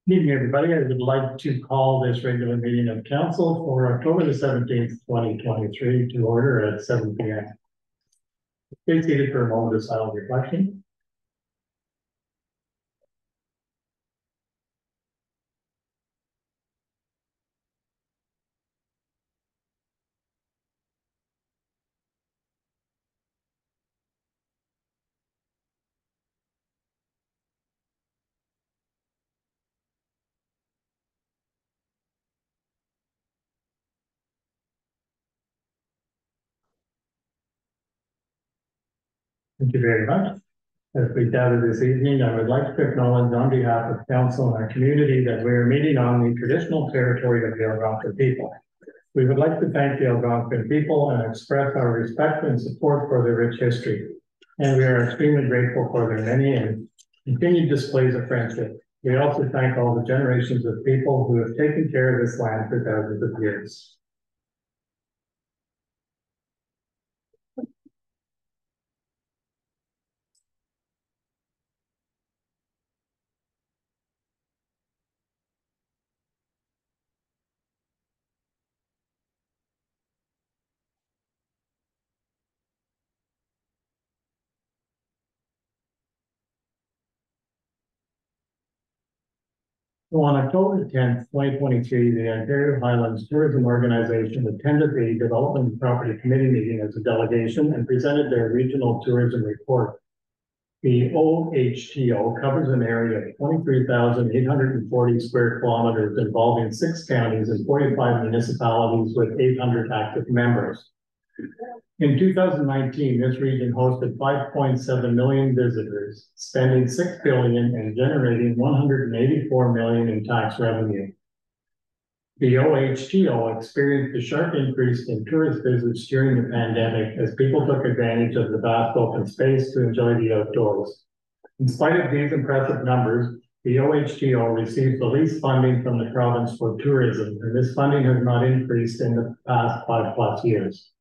Evening, everybody. I would like to call this regular meeting of council for October the 17th, 2023 to order at 7 p.m. Stay seated for a moment of silent reflection. Thank you very much. As we gather this evening, I would like to acknowledge on behalf of council and our community that we are meeting on the traditional territory of the Algonquin people. We would like to thank the Algonquin people and express our respect and support for their rich history. And we are extremely grateful for their many and continued displays of friendship. We also thank all the generations of people who have taken care of this land for thousands of years. So on October 10th, 2023, the Ontario Highlands Tourism Organization attended the Development and Property Committee meeting as a delegation and presented their regional tourism report. The OHTO covers an area of 23,840 square kilometers involving 6 counties and 45 municipalities with 800 active members. In 2019, this region hosted 5.7 million visitors, spending $6 billion and generating $184 million in tax revenue. The OHTO experienced a sharp increase in tourist visits during the pandemic as people took advantage of the vast open space to enjoy the outdoors. In spite of these impressive numbers, the OHTO receives the least funding from the province for tourism, and this funding has not increased in the past 5+ years.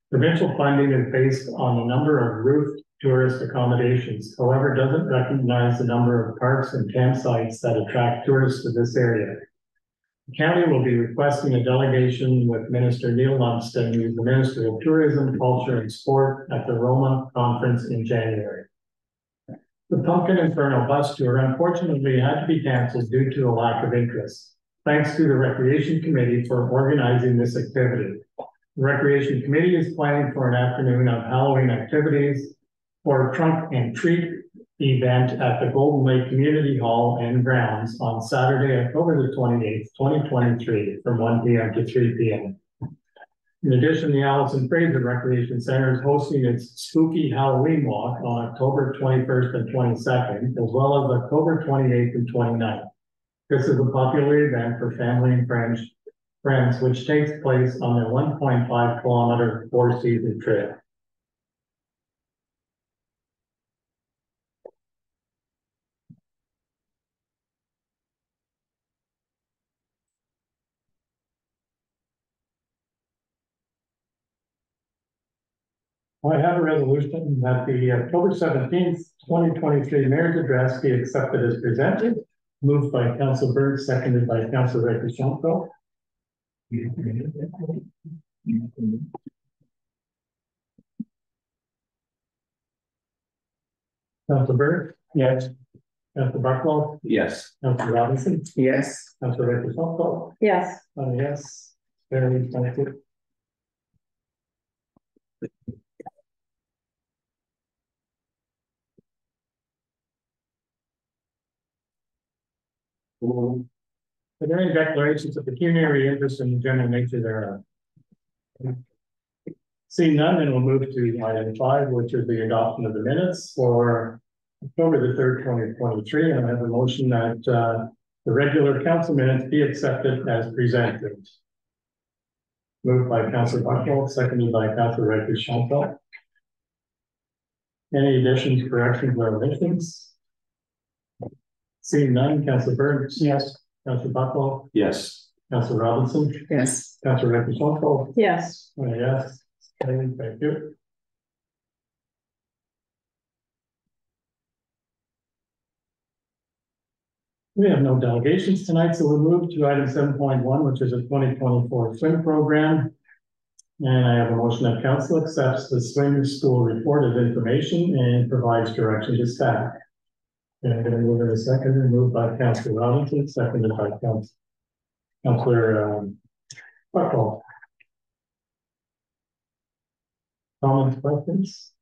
Provincial funding is based on the number of roofed tourist accommodations, however, doesn't recognize the number of parks and campsites that attract tourists to this area. The county will be requesting a delegation with Minister Neil Lumsden, who is the Minister of Tourism, Culture and Sport, at the Roma conference in January. The Pumpkin Inferno bus tour unfortunately had to be canceled due to a lack of interest. Thanks to the Recreation Committee for organizing this activity. The Recreation Committee is planning for an afternoon of Halloween activities or a trunk and treat event at the Golden Lake Community Hall and grounds on Saturday, October the 28th, 2023 from 1 p.m. to 3 p.m. In addition, the Allison Fraser Recreation Center is hosting its Spooky Halloween Walk on October 21st and 22nd, as well as October 28th and 29th. This is a popular event for family and friends, which takes place on the 1.5 kilometer four-season trail. I have a resolution that the October 17th, 2023 Mayor's Address be accepted as presented, moved by Council Berg, seconded by Council Rector. Council Berg? Yes. Council Bucklow? Yes. Council Robinson? Yes. Council Rector? Yes. Yes. Very thank you. Are there any declarations of pecuniary interest in the general nature thereof? Seeing none, then we'll move to item 5, which is the adoption of the minutes for October the 3rd, 2023. And I have a motion that the regular council minutes be accepted as presented. Moved by Councilor Bucknell, seconded by Councilor Rector. Any additions, corrections, or omissions? Seeing none, Councilor Burns. Yes. Councilor Bucknell. Yes. Councilor Robinson. Yes. Councilor Rector. Yes. Yes. Thank you. We have no delegations tonight, so we'll move to item 7.1, which is a 2024 swim program. And I have a motion that council accepts the swim school report of information and provides direction to staff. And I'm going to move in a second and moved by Councillor Robinson, seconded by Councillor Buckle. Comments, questions?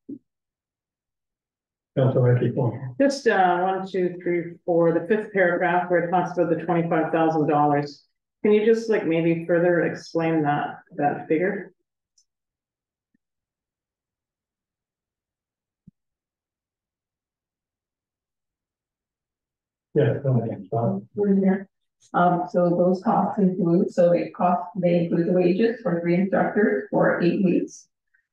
Councillor Ricky. Just 1, 2, 3, 4, the 5th paragraph where it talks about the $25,000. Can you just like maybe further explain that figure? Yeah, go ahead. So those costs include, they include the wages for 3 instructors for 8 weeks.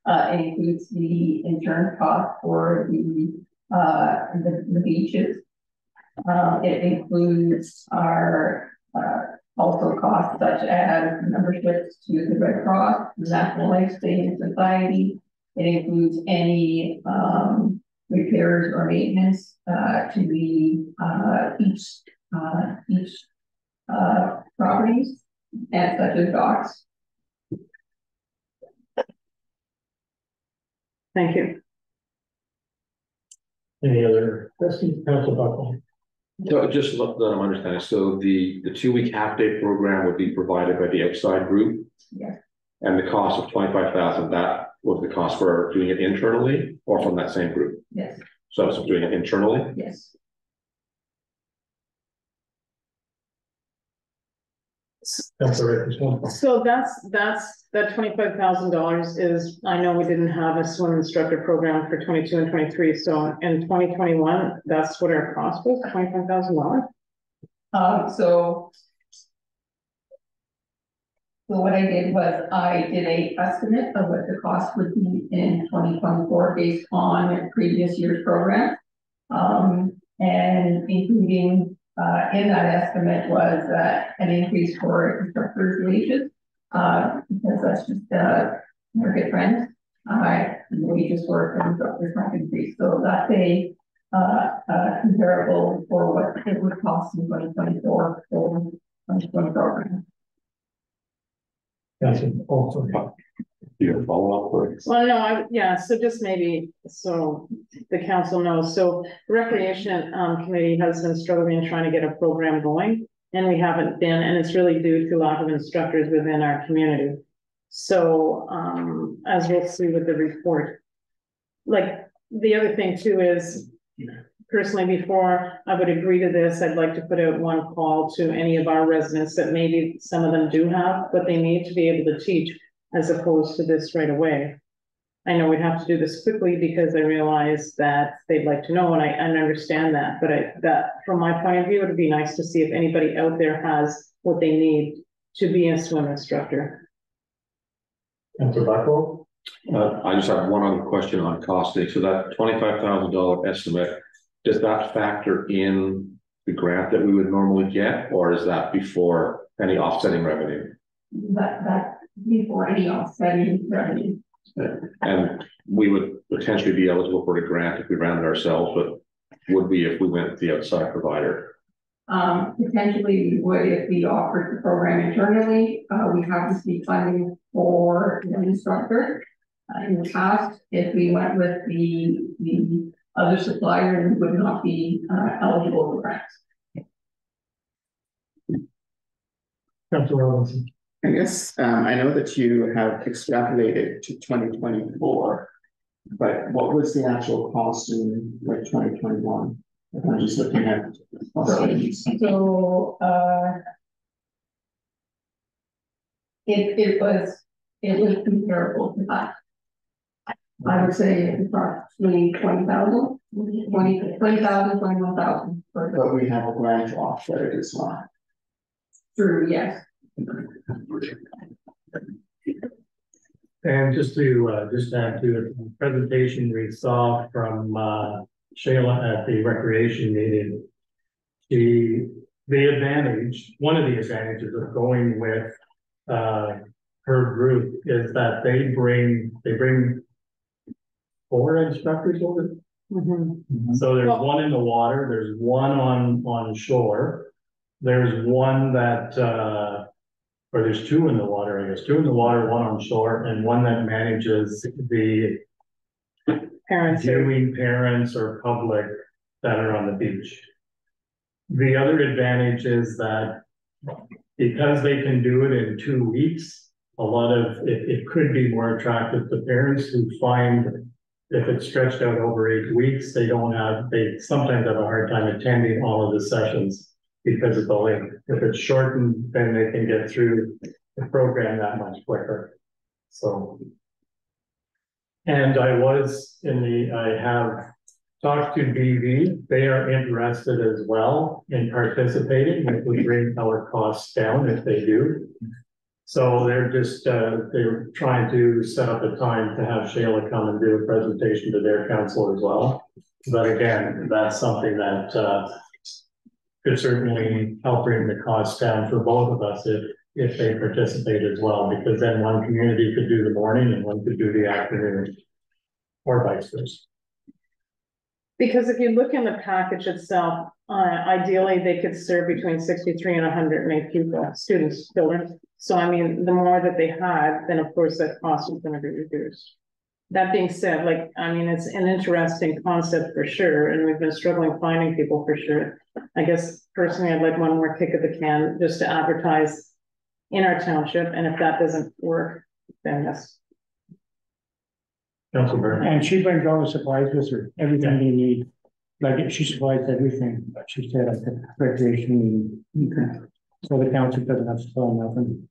It includes the insurance cost for the beaches. It includes our also costs such as memberships to the Red Cross, the National Life Saving Society. It includes any repairs or maintenance to the each properties, and such as docks. Thank you. Any other questions, Councillor Buckle? So just that I'm understanding, so the 2-week half-day program would be provided by the outside group? Yes. And the cost of 25,000, that was the cost for doing it internally or from that same group? Yes. So I was doing it internally? Yes. So that's that $25,000 is, I know we didn't have a swim instructor program for 22 and 23. So in 2021, that's what our cost was, $25,000. So what I did was I did a estimate of what the cost would be in 2024 based on previous year's program. And including in that estimate was an increase for instructors' wages, because that's just market trend. Wages for instructors have increased, so that's a comparable for what it would cost in 2024 for 2020 program. That's also. Do you have a follow-up? Well, no, yeah, so just maybe, so the council knows, so recreation committee has been struggling trying to get a program going, and we haven't been, and it's really due to lack of instructors within our community. So as we'll see with the report, like the other thing too is, personally, before I would agree to this, I'd like to put out one call to any of our residents that maybe some of them do have, but they need to be able to teach as opposed to this right away. I know we'd have to do this quickly because I realize that they'd like to know, and I understand that, but that from my point of view, it would be nice to see if anybody out there has what they need to be a swim instructor. Councillor Buckle? I just have one other question on costing. So that $25,000 estimate, does that factor in the grant that we would normally get, or is that before any offsetting revenue? That before any offsetting revenue. And we would potentially be eligible for the grant if we ran it ourselves, but would we if we went with the outside provider? Potentially we would if we offered the program internally. We have received funding for an instructor. In the past, if we went with the other supplier, we would not be eligible for grants. Councillor Robinson? I guess I know that you have extrapolated to 2024, but what was the actual cost in like 2021? If I'm just looking at so it was comparable to that. I would say it's approximately 20,000, 20,000, 21,000. But we have a grant to offset it as well. True, yes. And just to add to the presentation we saw from Shayla at the recreation meeting, one of the advantages of going with her group is that they bring 4 instructors over. So there's one in the water, there's one on shore, There's one that, or there's two in the water, I guess, two in the water, one on shore, and one that manages the Parents are, viewing parents or public that are on the beach. The other advantage is that because they can do it in 2 weeks, a lot of, it could be more attractive to parents who find if it's stretched out over 8 weeks, they sometimes have a hard time attending all of the sessions because of the length. If it's shortened, then they can get through the program that much quicker. So. And I have talked to BV, they are interested as well in participating if we bring our costs down if they do. So they're just, they're trying to set up a time to have Shayla come and do a presentation to their council as well. But again, that's something that could certainly help bring the costs down for both of us if they participate as well, because then one community could do the morning and one could do the afternoon, or vice versa. because if you look in the package itself, ideally they could serve between 63 and 108 people, students, children. So I mean, the more that they had, then of course that cost is going to be reduced. That being said, like, I mean, it's an interesting concept for sure, and we've been struggling finding people for sure. I guess personally, I'd like one more kick at the can just to advertise in our township, and if that doesn't work, then yes. And she brings all the supplies with her, everything they need. Like she supplies everything, she said at the recreation meeting. So the township doesn't have to sell nothing.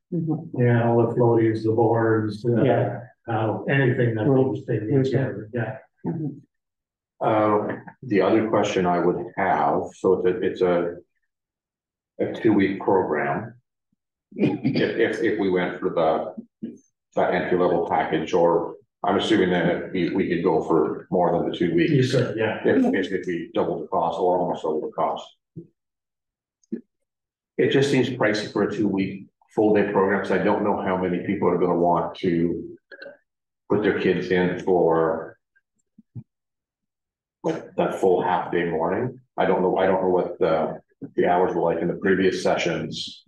Yeah, all the floaties, the boards, Yeah. Anything that they need together, yeah. The other question I would have, so it's a 2-week program. If we went for that entry level package, or I'm assuming that we could go for more than the 2 weeks. You could, yeah. If we double the cost or almost double the cost. It just seems pricey for a 2-week full day program, because I don't know how many people are going to want to put their kids in for that full half day morning. I don't know what the hours were like in the previous sessions.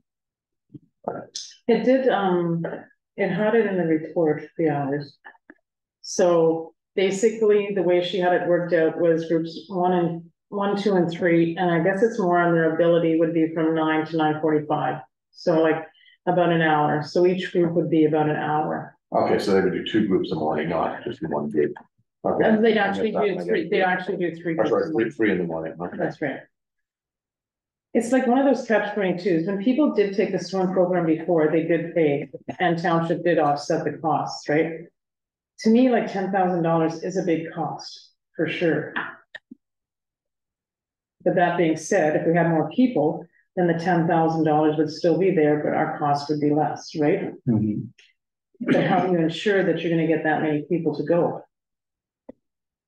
It did, it had it in the report, the hours. So basically the way she had it worked out was groups 1, 2, and 3, and I guess it's more on their ability would be from 9 to 9:45. So like about an hour. So each group would be about an hour. Okay, so they would do 2 groups in the morning, not just one group. Okay. And they'd actually do 3. They actually do 3 That's groups. right, 3 in the morning. Okay. That's right. It's like one of those catch-22s. When people did take the swim program before, they did pay, and township did offset the costs, right? To me, like $10,000 is a big cost, for sure. But that being said, if we had more people, then the $10,000 would still be there, but our cost would be less, right? But how do you ensure that you're gonna get that many people to go?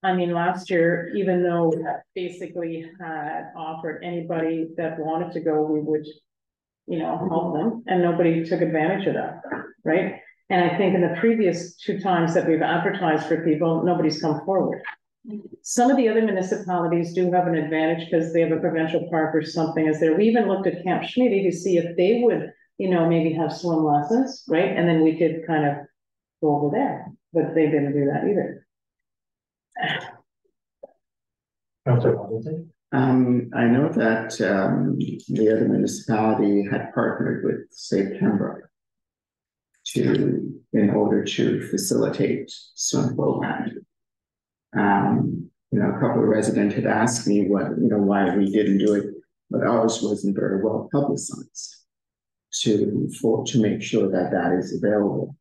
I mean, last year, even though we basically had offered anybody that wanted to go, we would, help them, and nobody took advantage of that, right? And I think in the previous 2 times that we've advertised for people, nobody's come forward. Some of the other municipalities do have an advantage because they have a provincial park or something is there. We even looked at Camp Schmidt to see if they would, maybe have swim lessons, right? And then we could kind of go over there, but they didn't do that either. I know that the other municipality had partnered with Safe Pembroke in order to facilitate swim program. A couple of residents had asked me why we didn't do it, but ours wasn't very well publicized to make sure that is available.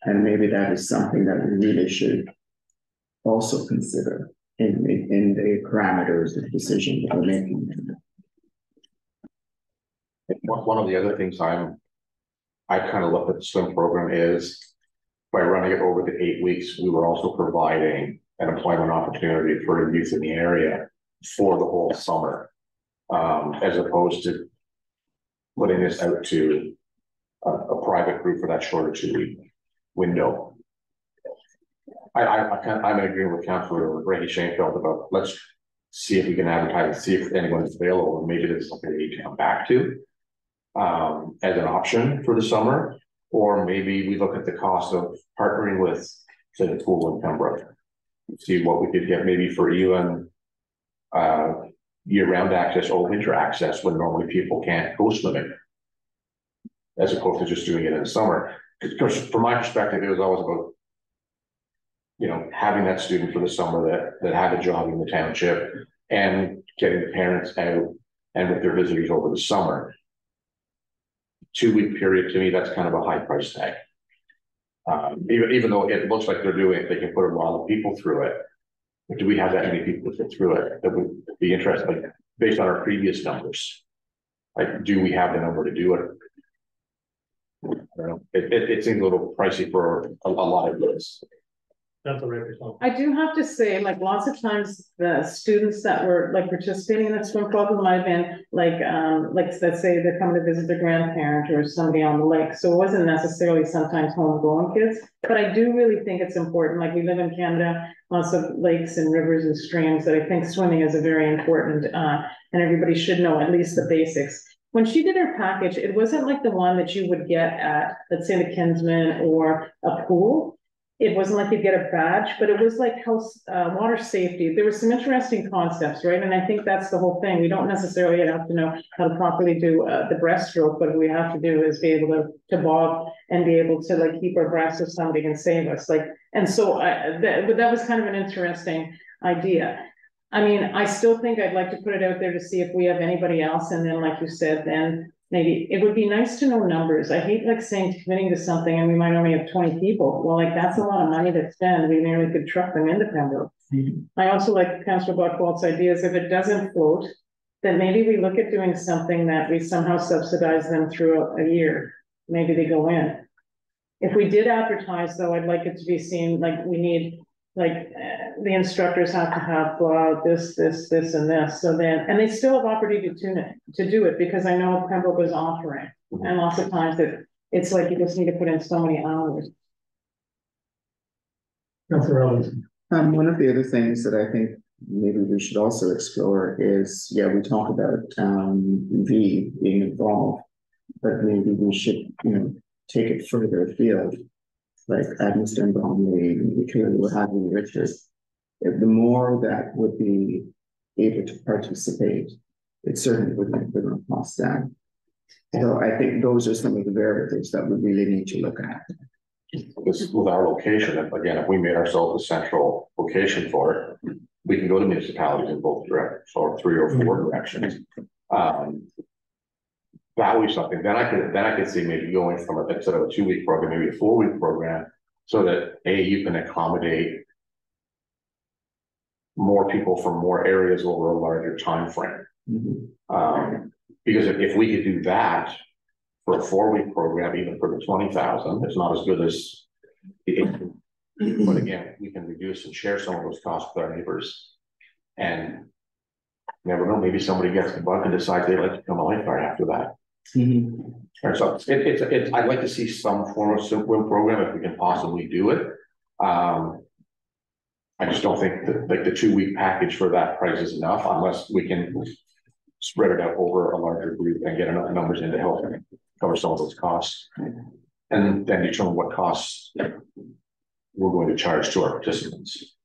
And maybe that is something that we really should also consider in the parameters of decision that we're making. One of the other things I kind of looked at the swim program is by running it over the 8 weeks, we were also providing an employment opportunity for youth in the area for the whole summer, as opposed to putting this out to a private group for that shorter 2-week window. I'm in agreement with Councilor Ray Shanefield about let's see if we can advertise and see if anyone's available, and maybe there's something we need to come back to. as an option for the summer, or maybe we look at the cost of partnering with, say, the pool in Pembroke. See what we could get maybe for even year-round access or winter access when normally people can't go swimming, as opposed to just doing it in the summer. Because from my perspective, it was always about, you know, having that student for the summer that had a job in the township and getting the parents out and with their visitors over the summer. 2-week period, to me, that's kind of a high price tag. Even though it looks like they're doing it, they can put a lot of people through it. But do we have that many people to fit through it? That would be interesting, like based on our previous numbers. Like, do we have the number to do it? I don't know. It seems a little pricey for a lot of this. That's a right response. I do have to say, like, lots of times the students that were like participating in that swim program might have been like let's say they're coming to visit their grandparent or somebody on the lake. So it wasn't necessarily sometimes homegrown kids, but I do really think it's important. Like, we live in Canada, lots of lakes and rivers and streams, that I think swimming is a very important, and everybody should know at least the basics. When she did her package, it wasn't like the one that you would get at, let's say, the Kinsman or a pool. It wasn't like you'd get a badge, but it was like health, water safety. There were some interesting concepts, right? And I think that's the whole thing. We don't necessarily have to know how to properly do the breaststroke, but what we have to do is be able to bob and be able to like keep our breath so somebody can save us. Like, and so but that was kind of an interesting idea. I mean, I still think I'd like to put it out there to see if we have anybody else. And then, like you said, then maybe it would be nice to know numbers. I hate like saying committing to something and we might only have 20 people. Well, like, that's a lot of money to spend. We nearly could truck them into Pembroke. I also like Councillor Buckwalt's ideas. If it doesn't float, then maybe we look at doing something that we somehow subsidize them through a year. Maybe they go in. If we did advertise, though, I'd like it to be seen like we need, like, the instructors have to have this, and this. So then, and they still have opportunity to do it, because I know Pembroke was offering, and lots of times that it's like you just need to put in so many hours. Councillor Robinson. One of the other things that I think maybe we should also explore is, yeah, we talk about V being involved, but maybe we should, you know, take it further afield. Like Admiston Bromley, clearly we're having Richard. The more that would be able to participate, it certainly would make the cost down. So I think those are some of the variables that we really need to look at. This, with our location, again, if we made ourselves a central location for it, we can go to municipalities in both directions, or 3 or 4 directions. That would be something. Then I could see maybe going from instead of a 2-week program, maybe a 4-week program, so that you can accommodate more people from more areas over a larger time frame. Because if we could do that for a 4-week program, even for the 20,000, it's not as good as the 8. But again, we can reduce and share some of those costs with our neighbors. And never know, maybe somebody gets the bug and decides they'd like to become a lifeguard after that. Right, so it's I'd like to see some form of swim program if we can possibly do it. I just don't think that like the 2-week package for that price is enough unless we can spread it out over a larger group and get enough numbers in to help cover some of those costs, and then determine what costs we're going to charge to our participants.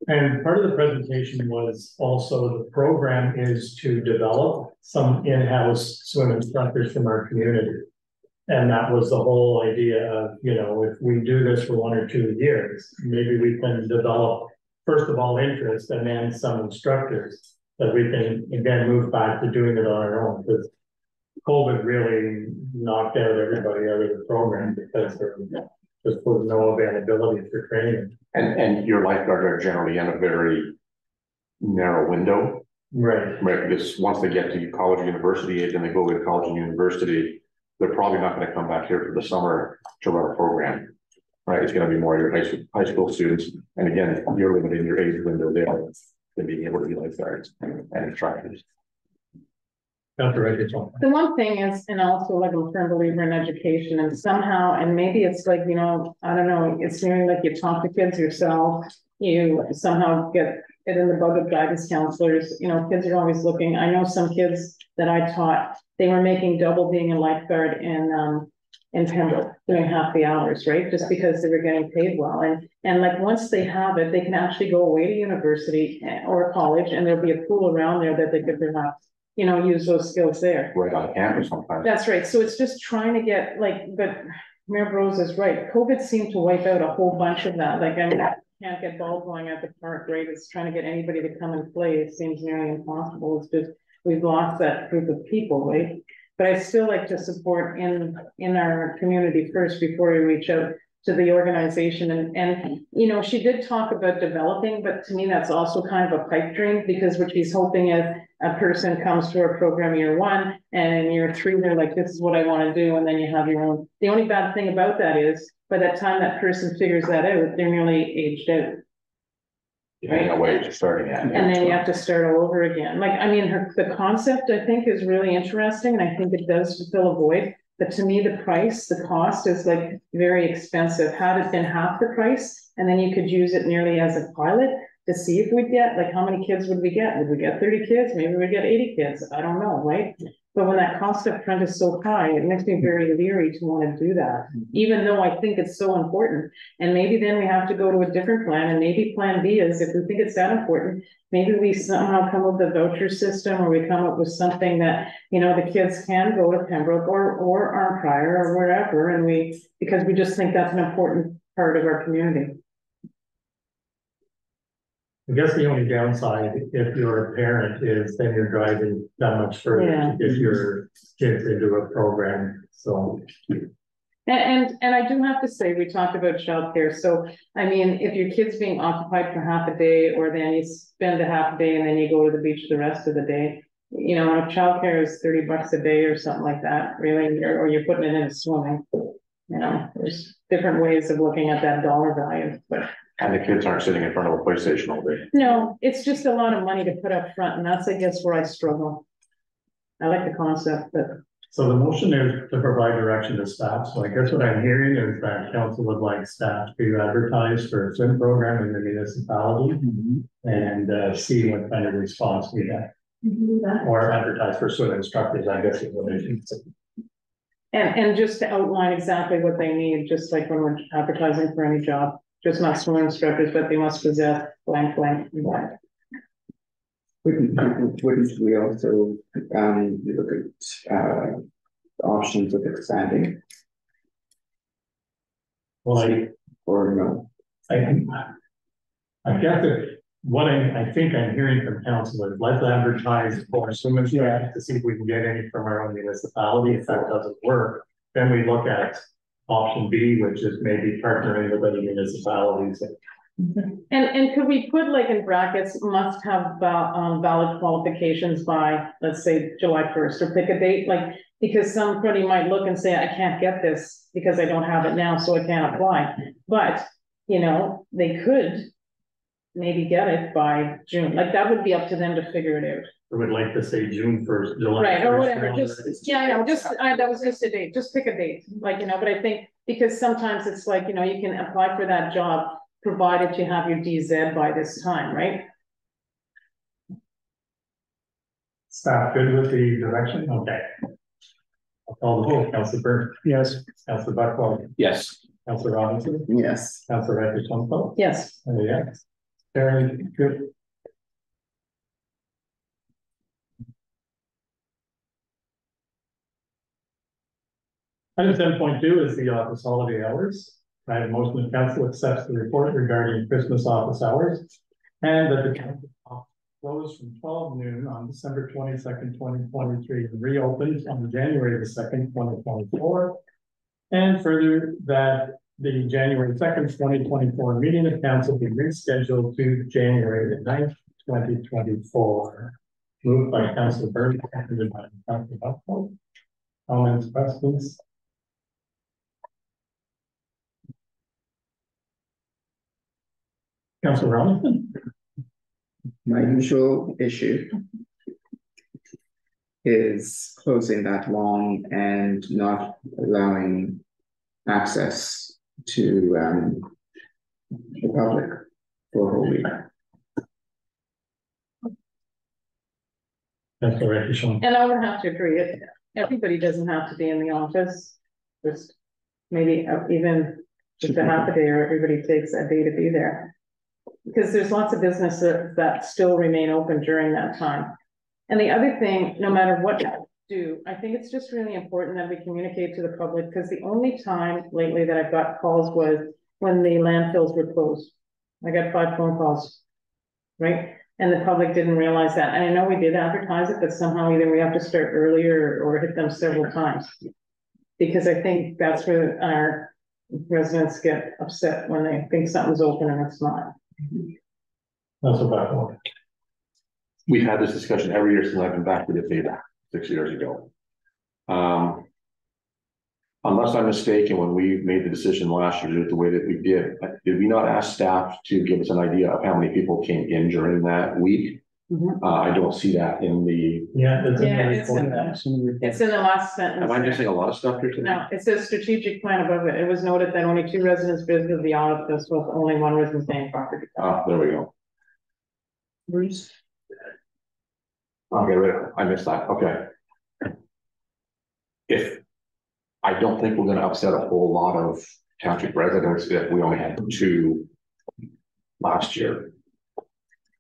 And part of the presentation was also the program is to develop some in-house swim instructors from our community. And that was the whole idea of, you know, if we do this for 1 or 2 years, maybe we can develop, first of all, interest, and then some instructors that we can, again, move back to doing it on our own. Because COVID really knocked out everybody out of the program because there just was no availability for training. And your lifeguards are generally in a very narrow window. Right. Because once they get to college or university age and they go to college and university, they're probably not going to come back here for the summer to run a program. Right. It's going to be more your high school students. And again, you're limiting your age window there than being able to be lifeguards and instructors. The one thing is, and also like I'm a firm believer in education, and somehow, and maybe it's like, you know, I don't know, it's nearly like you talk to kids yourself, you somehow get it in the bug of guidance counselors. You know, kids are always looking. I know some kids that I taught they were making double being a lifeguard in Pembroke, doing half the hours, right? Just because they were getting paid well. And like, once they have it, they can actually go away to university or college, and there'll be a pool around there that they could perhaps, you know, use those skills there. Right on campus sometimes. That's right. So it's just trying to get like, but Mayor Rose is right. COVID seemed to wipe out a whole bunch of that. Like, I mean, can't get ball going at the park, right? It's trying to get anybody to come and play. It seems nearly impossible. It's just, we've lost that group of people, right? But I still like to support in our community first before we reach out to the organization. And, you know, she did talk about developing, but to me, that's also kind of a pipe dream, because what she's hoping is a person comes to our program year 1, and in year 3, they're like, this is what I want to do. And then you have your own. The only bad thing about that is by that time that person figures that out, they're nearly aged out. Depending on where you're starting at. And then you have to start all over again. Like, I mean, the concept, I think, is really interesting, and I think it does fill a void. But to me, the cost is like very expensive. Had it been half the price, and then you could use it nearly as a pilot to see if we'd get, like, how many kids would we get? Would we get 30 kids? Maybe we'd get 80 kids. I don't know, right? But when that cost up front is so high, it makes me very leery to want to do that, even though I think it's so important. And maybe then we have to go to a different plan, and maybe plan B is, if we think it's that important, maybe we somehow come up with a voucher system, or we come up with something that, you know, the kids can go to Pembroke or Arnprior or wherever, and because we just think that's an important part of our community. I guess the only downside, if you're a parent, is then you're driving that much further to get your kids into a program, so. And I do have to say, we talked about childcare. So, I mean, if your kid's being occupied for half a day, or then you spend a half a day and then you go to the beach the rest of the day, you know, if childcare is $30 a day or something like that, really, or you're putting it in swimming, you know, there's different ways of looking at that dollar value, but. And the kids aren't sitting in front of a PlayStation all day. No, it's just a lot of money to put up front, and that's, I guess, where I struggle. I like the concept, but. So the motion is to provide direction to staff. So I guess what I'm hearing is that council would like staff to advertise for a swim program in the municipality and see what kind of response we have. Or advertise for swim instructors, I guess is what it is. And just to outline exactly what they need, just like when we're advertising for any job, just not swim instructors, but they must possess blank, blank, blank. Wouldn't we also look at options of expanding? Well, or no? I guess that what I think I'm hearing from council is, let's advertise for swim instructors to see if we can get any from our own municipality. If that doesn't work, then we look at option B, which is maybe partnering with other municipalities. And could we put, like, in brackets, must have valid qualifications by, let's say, July 1st, or pick a date, like, because somebody might look and say, I can't get this because I don't have it now, so I can't apply. But, you know, they could maybe get it by June. Like, that would be up to them to figure it out. I would like to say June 1st, July 1st. Right, or whatever, just, yeah, I know, just, that was just a date, just pick a date, like, you know, but I think, because sometimes it's like, you know, you can apply for that job, provided you have your DZ by this time, right? Staff good with the direction? Okay. I'll call the vote. Councilor Byrne? Yes. Councilor Buckwell? Yes. Councilor Robinson? Yes. Councilor Reddish-Tomko? Yes. Yes. Very good. Item 10.2 is the office holiday hours. I have a motion that council accepts the report regarding Christmas office hours, and that the council closed from 12 noon on December 22nd, 2023, and reopened on January the 2nd, 2024. And further, that the January 2nd, 2024 meeting of council be rescheduled to January the 9th, 2024. Moved by Councilor Byrne, seconded by Councilor Buckwell. Comments, questions? Councilor Robinson? My usual issue is closing that long and not allowing access to the public for a whole week. Councilor Reddish-Tomko. And I would have to agree, everybody doesn't have to be in the office. Just maybe even just a half a day, or everybody takes a day to be there. Because there's lots of businesses that still remain open during that time. And the other thing, no matter what you do, I think it's just really important that we communicate to the public, because the only time lately that I've got calls was when the landfills were closed. I got 5 phone calls, right? And the public didn't realize that. And I know we did advertise it, but somehow either we have to start earlier or hit them several times. Because I think that's where our residents get upset, when they think something's open and it's not. That's a bad one. We've had this discussion every year since I've been back with the data 6 years ago. Unless I'm mistaken, when we made the decision last year to do it the way that we did we not ask staff to give us an idea of how many people came in during that week? I don't see that in the. Yeah, it's in the It's in report. It's in the last sentence. Am I missing a lot of stuff here today? No, it says strategic plan above it. It was noted that only 2 residents visited the office, with only 1 resident paying property. There we go. Bruce? Okay, I missed that. Okay. I don't think we're gonna upset a whole lot of township residents if we only had 2 last year.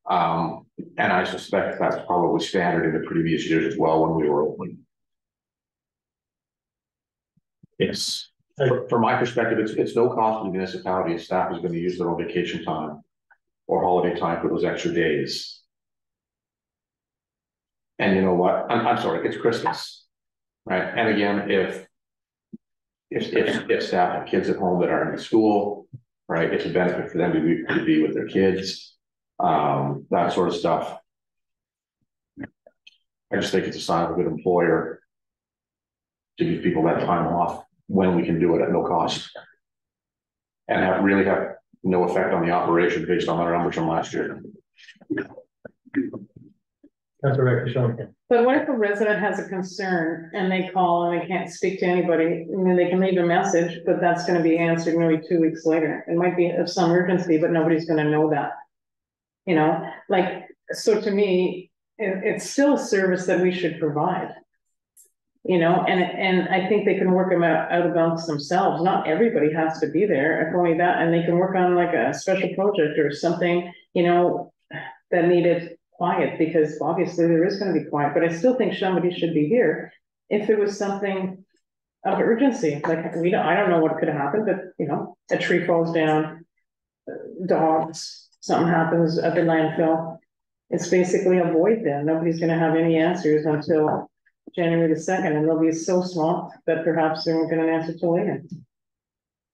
And I suspect that's probably standard in the previous years as well when we were open. It's, from my perspective, it's no cost to the municipality if staff is going to use their own vacation time or holiday time for those extra days. And you know what? I'm sorry, it's Christmas, right? And again, if staff have kids at home that are in school, right, it's a benefit for them to be with their kids. That sort of stuff. I just think it's a sign of a good employer to give people that time off when we can do it at no cost, and really have no effect on the operation based on our numbers from last year. That's correct, Sean. But what if a resident has a concern and they call and they can't speak to anybody? I mean, they can leave a message, but that's going to be answered maybe 2 weeks later. It might be of some urgency, but nobody's going to know that. You know, like, so to me, it's still a service that we should provide. You know, and I think they can work them out amongst themselves. Not everybody has to be there, if only that, and they can work on like a special project or something, you know, that needed quiet, because obviously there is going to be quiet, but I still think somebody should be here if there was something of urgency. Like, I don't know what could have happened, but you know, a tree falls down, dogs, something happens at the landfill. It's basically a void then. Nobody's going to have any answers until January the 2nd, and they'll be so swamped that perhaps they won't get an answer till later.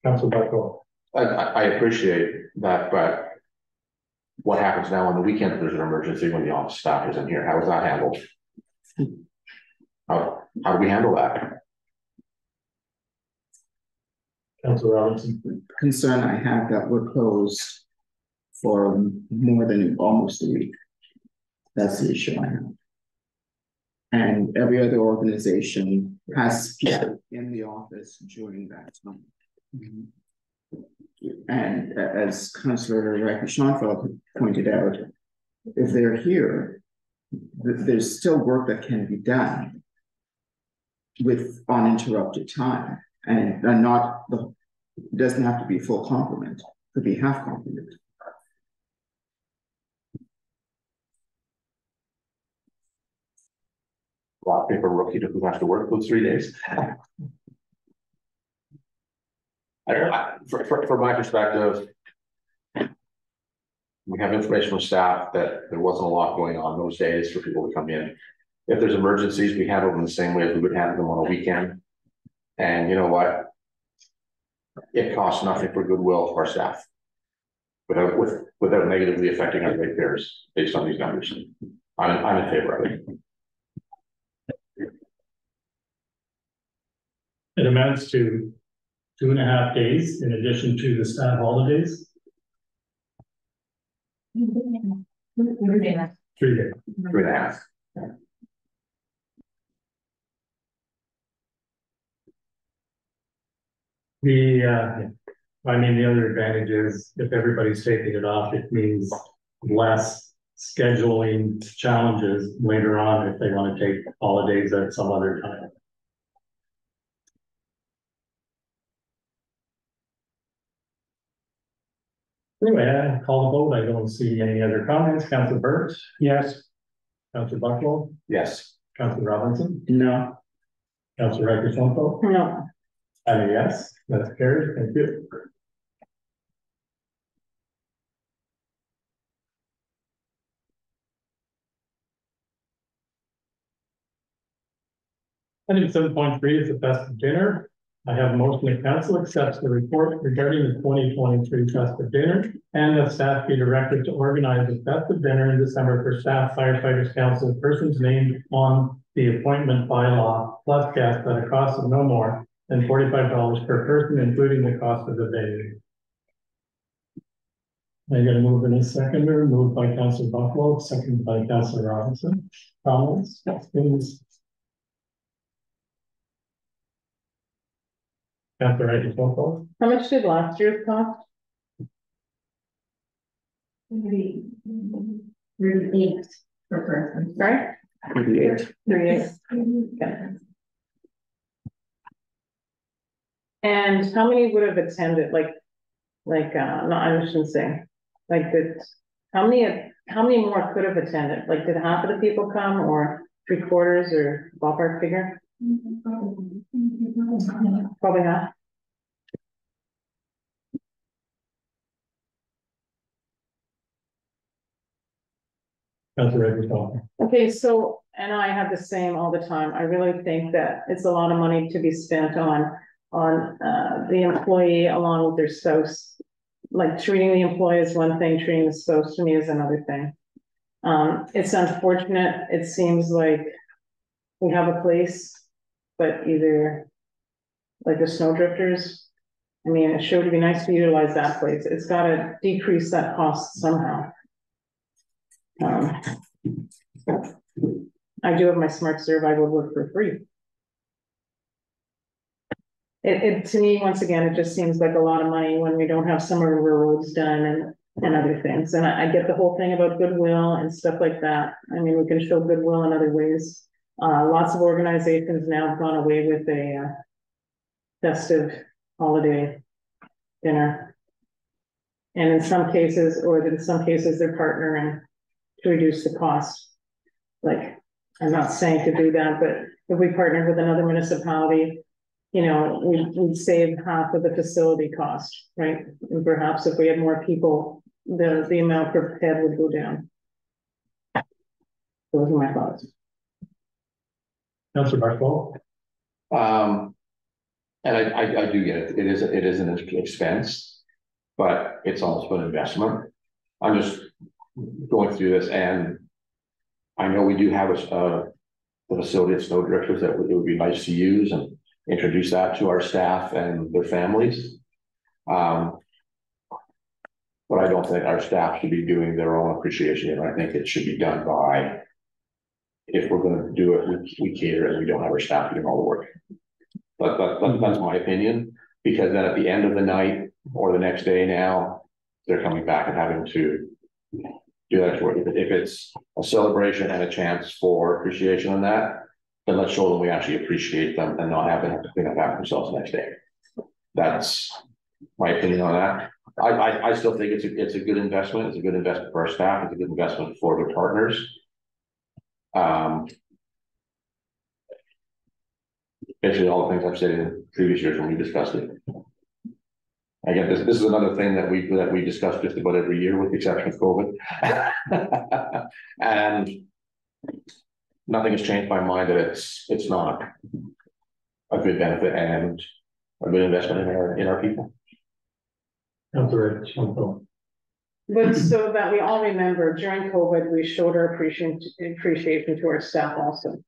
Councilor Bucko. I appreciate that, but what happens now on the weekend if there's an emergency when the office staff isn't here? How is that handled? How do we handle that? Councilor Robinson. Concern I have that we're closed for more than almost a week. That's the issue I have. And every other organization has people in the office during that time. And as Councillor Schoenfeld pointed out, if they're here, there's still work that can be done with uninterrupted time, and not the, it doesn't have to be full complement, it could be half complement. Rock, paper, rookie who has to work those 3 days. From my perspective, we have information from staff that there wasn't a lot going on those days for people to come in. If there's emergencies, we handle them the same way as we would handle them on a weekend. And you know what? It costs nothing for goodwill of our staff without negatively affecting our ratepayers based on these numbers. I'm in favor of it. It amounts to 2.5 days in addition to the staff holidays. 3 days. 3 days. 3.5. I mean, the other advantage is if everybody's taking it off, it means less scheduling challenges later on if they want to take holidays at some other time. Anyway, I call the vote. I don't see any other comments. Councilor Burt, Yes, Councilor Bucklow, Yes. Councilor Robinson, No, Councilor Reddish-Sonko. No, I'm a yes, that's carried. Thank you. Item 7.3 is the festive dinner. I have a motion that council accepts the report regarding the 2023 festive dinner and that staff be directed to organize a festive dinner in December for staff, firefighters, council, persons named on the appointment bylaw, plus guests at a cost of no more than $45 per person, including the cost of the venue. I got to move in a seconder, moved by Councilor Bucklow, seconded by Councilor Robinson. Comments? Please. Councilor Reddish-Sonko. how much did last year's cost? 38 per person. Right? 38. 38. Okay. And how many would have attended, no, I shouldn't say, like, how many more could have attended? Like, did half of the people come, or 3/4, or ballpark figure? Probably not. Councilor Reddish-Sonko. Okay, so, and I have the same all the time. I really think that it's a lot of money to be spent on the employee along with their spouse. Like, treating the employee is one thing, treating the spouse to me is another thing. It's unfortunate. It seems like we have a place, but either like the Snowdrifters, I mean, it sure would be nice to utilize that place. It's got to decrease that cost somehow. I do have my smart serve. I would work for free. It to me, once again, it just seems like a lot of money when we don't have some of our roads done and other things. And I get the whole thing about goodwill and stuff like that. I mean, we can show goodwill in other ways. Lots of organizations now have gone away with a festive holiday dinner. And in some cases, they're partnering to reduce the cost. Like, I'm not saying to do that, but if we partnered with another municipality, you know, we'd save half of the facility cost, right? And perhaps if we had more people, the amount per head would go down. Those are my thoughts. Councilor Bucklow. And I do get it. It is an expense, but it's also an investment. I'm just going through this, and I know we do have a facility at Snowdrifters that it would be nice to use and introduce that to our staff and their families. But I don't think our staff should be doing their own appreciation, and I think it should be done by, if we're going to do it, we cater and we don't have our staff doing all the work. But that's my opinion, because then at the end of the night or the next day now, they're coming back and having to do that work. If it's a celebration and a chance for appreciation on that, then let's show them we actually appreciate them and not have them have to clean up after themselves the next day. That's my opinion on that. I still think it's a good investment. It's a good investment for our staff. It's a good investment for their partners. Basically all the things I've said in previous years when we discussed it. Again, this is another thing that we discuss just about every year, with the exception of COVID. And nothing has changed my mind that it's not a good benefit and a good investment in our people. Councilor Reddish-Sonko. But so that we all remember, during COVID, we showed our appreciation to our staff also.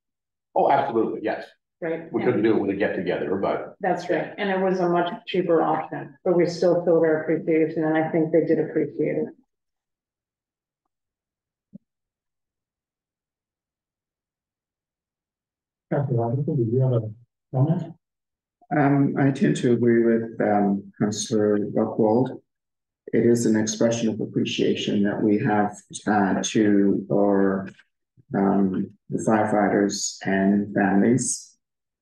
Oh, absolutely, yes. Right. We couldn't do it with a get together, but That's right. And it was a much cheaper option, but we still showed our appreciation, and I think they did appreciate it. Councilor Robinson, do you have a comment? I tend to agree with Councillor Bucklow. It is an expression of appreciation that we have to our the firefighters and families,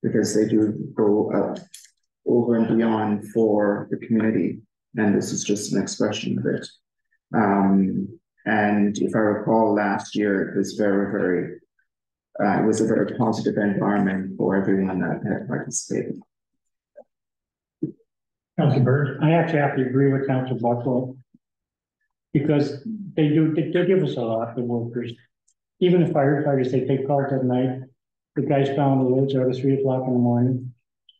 because they do go up over and beyond for the community. and this is just an expression of it. And if I recall last year, it was it was a very positive environment for everyone that had participated. Councilor Byrd? I actually have to agree with Councilor Buckle. Because they give us a lot, the workers. Even the firefighters, they take calls at night. The guys down the woods are at 3 o'clock in the morning.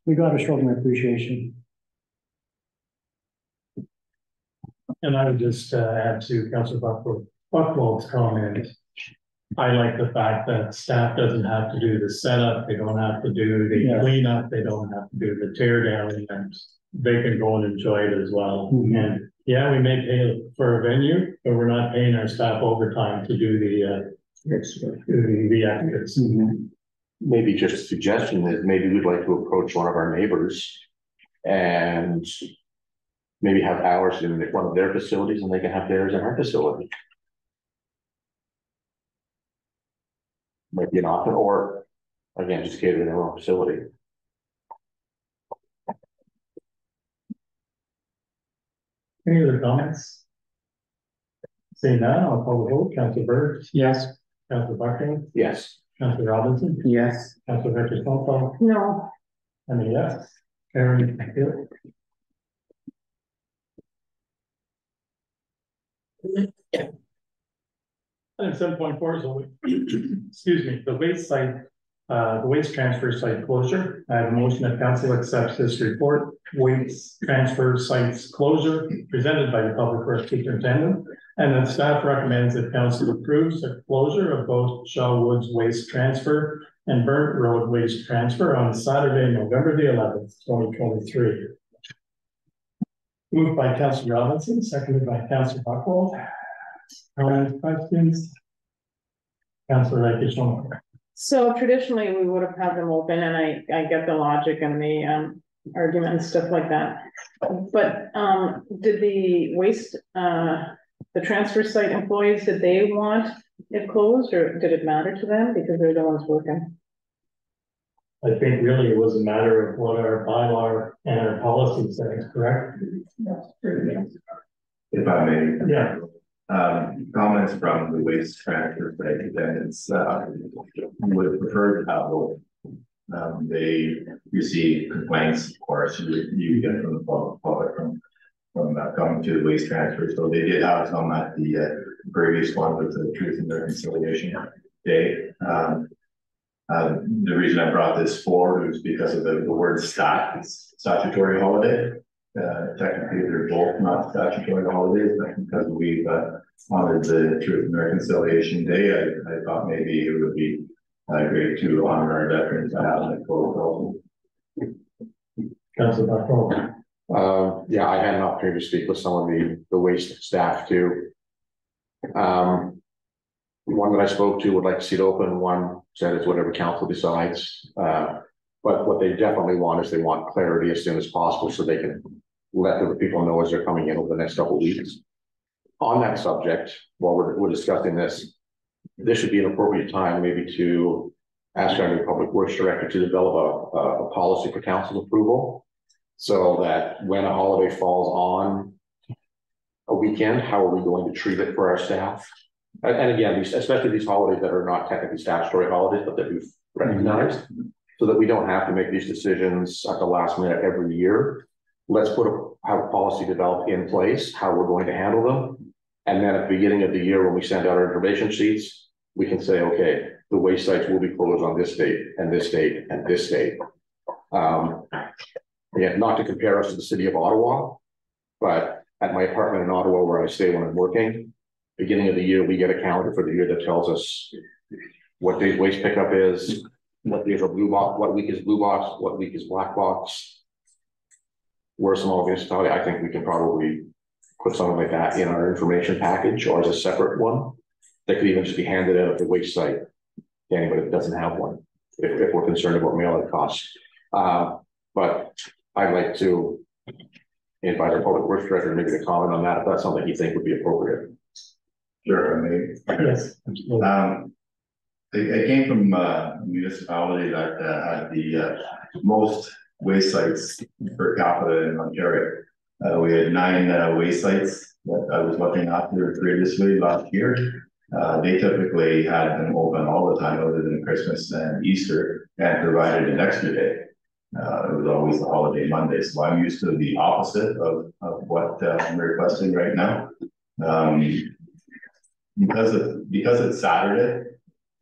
We gotta show them appreciation. And I would just add to Councilor Buckle's comment. I like the fact that staff doesn't have to do the setup, they don't have to do the cleanup, they don't have to do the tear down, and they can go and enjoy it as well. And yeah, we may pay for a venue, but we're not paying our staff overtime to do the extras. Maybe just a suggestion is maybe we'd like to approach one of our neighbors and maybe have ours in one of their facilities and they can have theirs in our facility. Might be an option, or again, just cater to their own facility. Any other comments? Seeing none, I'll call the vote. Councilor Byrd? Yes. Councilor Buckle? Yes. Councilor Robinson? Yes. Councilor Hutchins-Falco? No, And a yes. Karen, thank you. Item 7.4 is excuse me, the waste site, the waste transfer site closure. I have a motion that council accepts this report, waste transfer sites closure, presented by the Public Works Superintendent, and that staff recommends that council approves the closure of both Shaw Woods waste transfer and Burnt Road waste transfer on Saturday, November the 11th, 2023. Moved by Councilor Robinson, seconded by Councilor Buckle. Questions? Councilor Hutchins-Falco. so traditionally we would have had them open, and I get the logic and the argument and stuff like that. But did the waste the transfer site employees, did they want it closed, or did it matter to them because they're the ones working? I think really it was a matter of what our bylaw and our policy says, correct? That's true, yes. If I may. Yeah. Comments from the waste transfer site attendants, would prefer to have open. They receive complaints, of course, you get from the public from coming to the waste transfer. So they did have some at the previous one with the Truth and Reconciliation Day. The reason I brought this forward was because of the word statutory holiday. Technically, they're both not statutory holidays, but because we've honored the Truth and Reconciliation Day, I thought maybe it would be great to honor our veterans by having it closed. Councilor Buckle. Yeah, I had an opportunity to speak with some of the waste staff too. One that I spoke to would like to see it open. One said it's whatever council decides. But what they definitely want is they want clarity as soon as possible so they can let the people know as they're coming in over the next couple of weeks. On that subject, while we're discussing this should be an appropriate time maybe to ask our new public works director to develop a policy for council approval, so that when a holiday falls on a weekend, how are we going to treat it for our staff? And again, especially these holidays that are not technically statutory holidays, but that we've recognized, so that we don't have to make these decisions at the last minute every year. Let's have a policy developed in place, how we're going to handle them. And then at the beginning of the year, when we send out our information sheets, we can say, okay, the waste sites will be closed on this date and this date and this date. Yeah, not to compare us to the city of Ottawa, but at my apartment in Ottawa where I stay when I'm working, beginning of the year, we get a calendar for the year that tells us what days waste pickup is, what days are blue box, what week is blue box, what week is black box. We're a small municipality. I think we can probably put something like that in our information package or as a separate one that could even just be handed out at the waste site to anybody that doesn't have one, if we're concerned about mail-out costs. But I'd like to invite our public works director maybe to comment on that if that's something you think would be appropriate. Sure, I mean, Yes. I came from a municipality that had the most waste sites per capita in Ontario. We had 9 waste sites that I was looking after previously last year. They typically had them open all the time other than Christmas and Easter and provided an extra day. It was always the holiday Monday, so I'm used to the opposite of what I'm requesting right now. Because it's Saturday,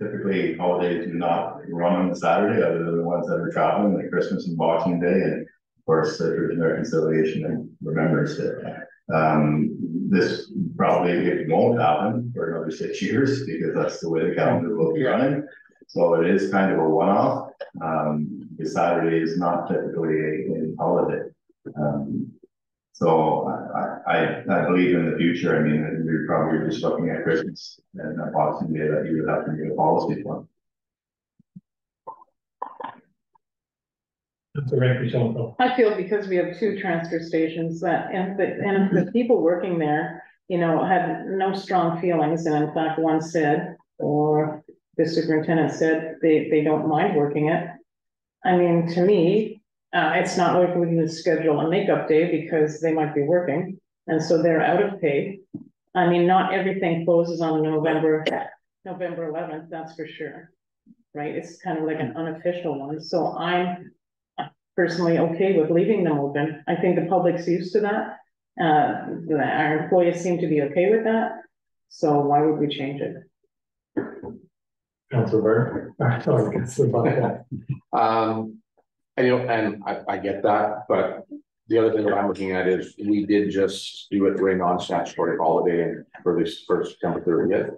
typically holidays do not run on the Saturday other than the ones that are traveling, like Christmas and Boxing Day, and of course, the Truth and Reconciliation and Remembrance Day. This probably it won't happen for another 6 years because that's the way the calendar will be running. So it is kind of a one-off. The Saturday is not typically a holiday. So I believe in the future, I mean, we're probably just looking at Christmas and Boxing Day that you would have to make a policy for. That's a right. I feel because we have 2 transfer stations that, and the people working there, you know, had no strong feelings, and in fact, one said, or the superintendent said, they don't mind working it. I mean, to me, it's not like we can schedule a makeup day because they might be working, and so they're out of pay. I mean, not everything closes on November 11th, that's for sure, right? It's kind of like an unofficial one, so I'm personally okay with leaving them open. I think the public's used to that. Our employees seem to be okay with that, so why would we change it? Councilor Burke. Sorry, Councilor Buckle. And you know, and I get that, but the other thing that I'm looking at is we did just do it during non-statutory holiday for this first September 30th.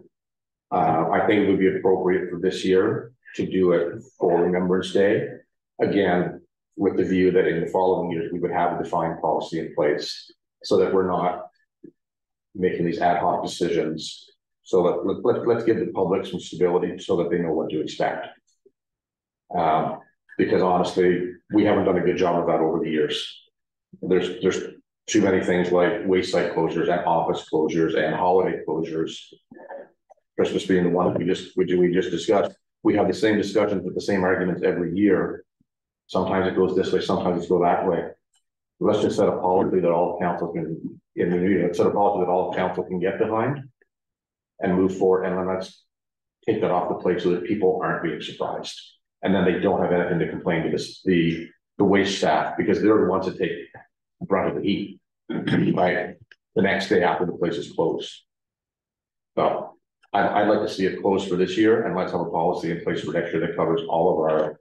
I think it would be appropriate for this year to do it for Remembrance Day. Again, with the view that in the following years, we would have a defined policy in place so that we're not making these ad hoc decisions. So let's give the public some stability so that they know what to expect. Because honestly, we haven't done a good job of that over the years. There's too many things like waste site closures and office closures and holiday closures. Christmas being the one that we just discussed. We have the same discussions with the same arguments every year. Sometimes it goes this way, sometimes it goes that way. Let's just set a policy that all council can, set a policy that all council can get behind and move forward, and then let's take that off the plate so that people aren't being surprised. And then they don't have anything to complain to the waste staff, because they're the ones that take the brunt of the heat, right? The next day after the place is closed. So I'd like to see it closed for this year, and let's have a policy in place for next year that covers all of our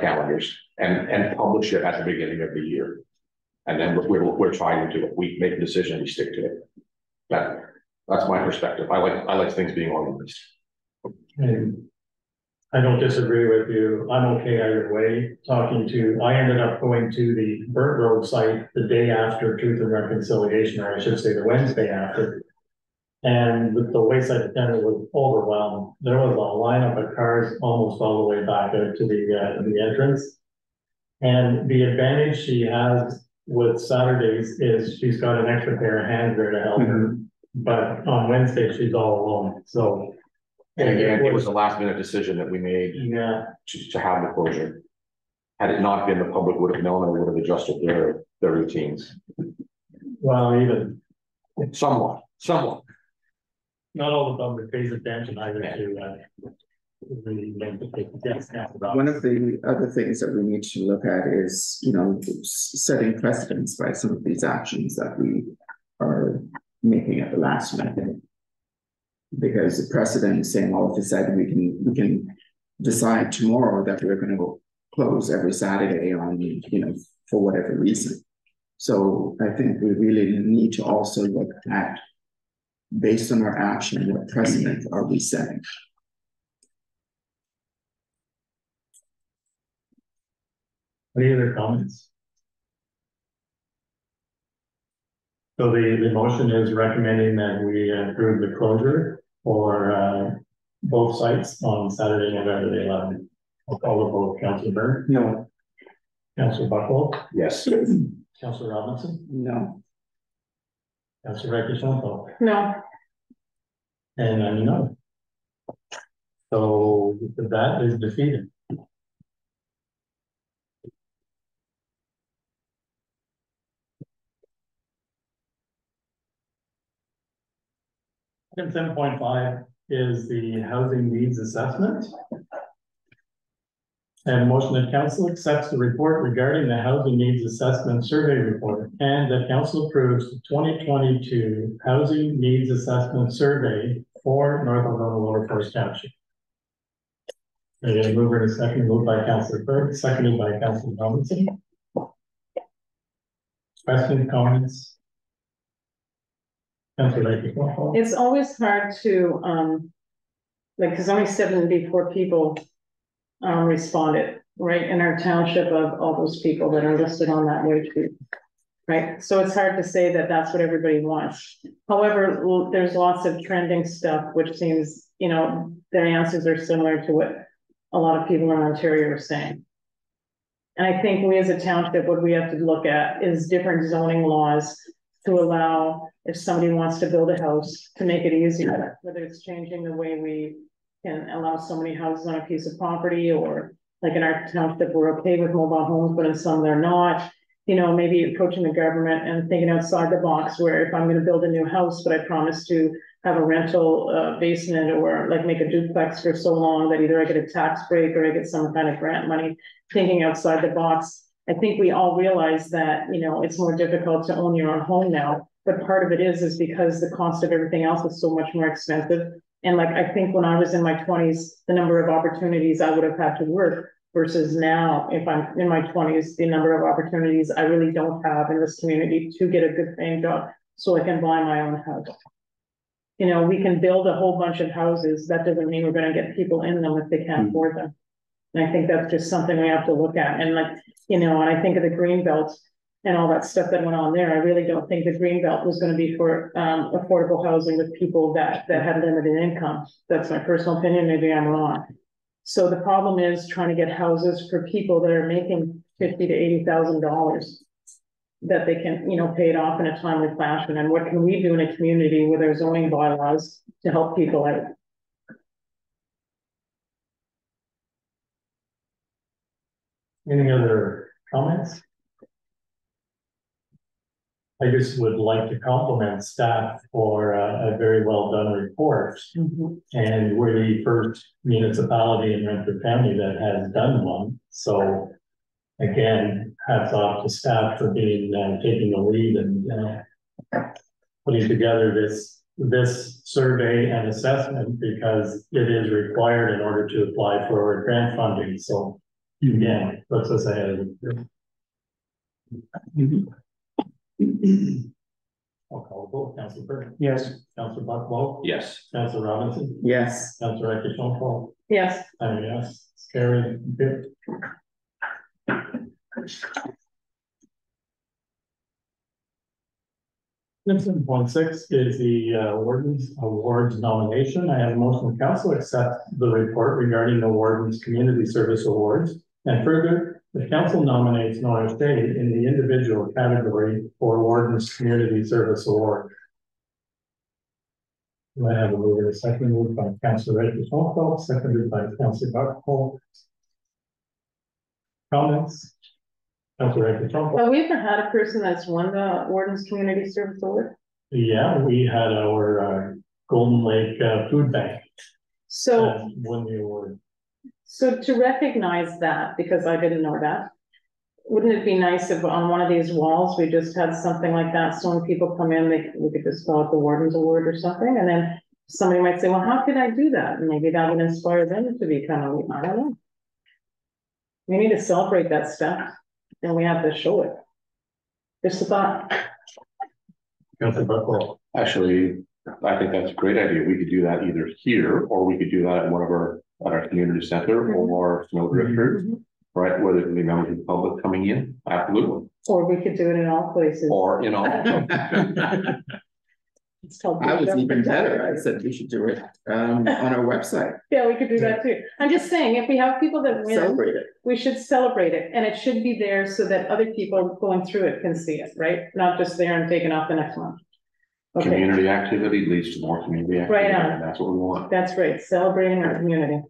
calendars and publish it at the beginning of the year. And then we're trying to do it. We make a decision, we stick to it. That's my perspective. I like things being organized. And I don't disagree with you. I'm okay either way. I ended up going to the Burt Road site the day after Truth and Reconciliation, or I should say the Wednesday after. And the wayside attendant was overwhelmed. There was a lineup of cars almost all the way back out to the entrance. And the advantage she has with Saturdays is she's got an extra pair of hands there to help her. But on Wednesday, she's all alone. So, and again, it was a last minute decision that we made to have the closure. Had it not been, the public would have known and would have adjusted their routines. Well, even somewhat. Not all the public pays attention either to one of the other things that we need to look at is, setting precedents by some of these actions that we are making at the last minute. Because the precedent is saying all of a sudden we can decide tomorrow that we're going to close every Saturday on, for whatever reason. So I think we really need to also look at, based on our action, what precedent are we setting? Any other comments? So the motion is recommending that we approve the closure for both sites on Saturday, November the 11th. I'll call the vote. Councilor Byrne? No. Councilor Buckle? Yes. Councilor Robinson? No. Councilor Rector? No. And I'm no. So that is defeated. Item 7.5 is the housing needs assessment. And motion that council accepts the report regarding the housing needs assessment survey report and that council approves the 2022 housing needs assessment survey for North Algona Wilberforce Township. A mover and a second, moved by Councillor Berg, seconded by Councillor Robinson. Questions, comments? Councillor Lakey. It's always hard to, like, because only 74 people responded, right, in our township of all those people that are listed on that wage sheet. Right, so it's hard to say that that's what everybody wants. However, there's lots of trending stuff, which seems, you know, their answers are similar to what a lot of people in Ontario are saying. And I think we as a township, what we have to look at is different zoning laws to allow, if somebody wants to build a house, to make it easier, whether it's changing the way we can allow so many houses on a piece of property, or like in our township, we're okay with mobile homes, but in some they're not. You know, maybe approaching the government and thinking outside the box, where if I'm going to build a new house, but I promise to have a rental basement, or like make a duplex for so long that either I get a tax break or I get some kind of grant money, thinking outside the box. I think we all realize that, you know, it's more difficult to own your own home now, but part of it is because the cost of everything else is so much more expensive. And like, I think when I was in my 20s, the number of opportunities I would have had to work versus now, if I'm in my 20s, the number of opportunities I really don't have in this community to get a good paying job so I can buy my own house. You know, we can build a whole bunch of houses. That doesn't mean we're going to get people in them if they can't afford them. And I think that's just something we have to look at. And like, you know, when I think of the green belt and all that stuff that went on there, I really don't think the green belt was going to be for affordable housing with people that had limited income. That's my personal opinion. Maybe I'm wrong. So the problem is trying to get houses for people that are making $50,000 to $80,000 that they can, you know, pay it off in a timely fashion. And what can we do in a community with our zoning bylaws to help people out? Any other comments? I just would like to compliment staff for a very well done report. And we're the first municipality in Renfrew County that has done one. So again, hats off to staff for being taking the lead and putting together this survey and assessment, because it is required in order to apply for grant funding. So again, puts us ahead of the I'll call the vote. Councillor Burke. Yes. Councillor Bucklow. Yes. Councillor Robinson. Yes. Councillor Ekishon. Yes. I'm a yes. It's carried. Good. Item 7.6 is the Warden's Awards nomination. I have a motion of council accept the report regarding the Warden's Community Service Awards. And further, the council nominates Nora Shea in the individual category for Warden's Community Service Award. I have a move in a second, moved by Councillor Ekishon, seconded by Councillor Bucklow. Comments? Councillor Ekishon. Have we ever had a person that's won the Warden's Community Service Award? Yeah, we had our Golden Lake Food Bank. So won the award. So to recognize that, because I didn't know that, wouldn't it be nice if on one of these walls, we just had something like that, so when people come in, we could just call it the Warden's Award or something, and then somebody might say, well, how could I do that? And maybe that would inspire them to become, I don't know. We need to celebrate that stuff, and we have to show it. Just a thought. Councillor Bucklow. Actually, I think that's a great idea. We could do that either here, or we could do that at one of our community center or snow drifters, right? Whether it be members of the public coming in, absolutely. Or we could do it in all places. Or in all. It's called I was even better. I said we should do it on our website. Yeah, we could do that too. I'm just saying, if we have people that win, Celebrate it. we should celebrate it, and it should be there so that other people going through it can see it, right? Not just there and taking off the next month. Okay. Community activity leads to more community activity. Right on. And that's what we want. That's right, celebrating our community.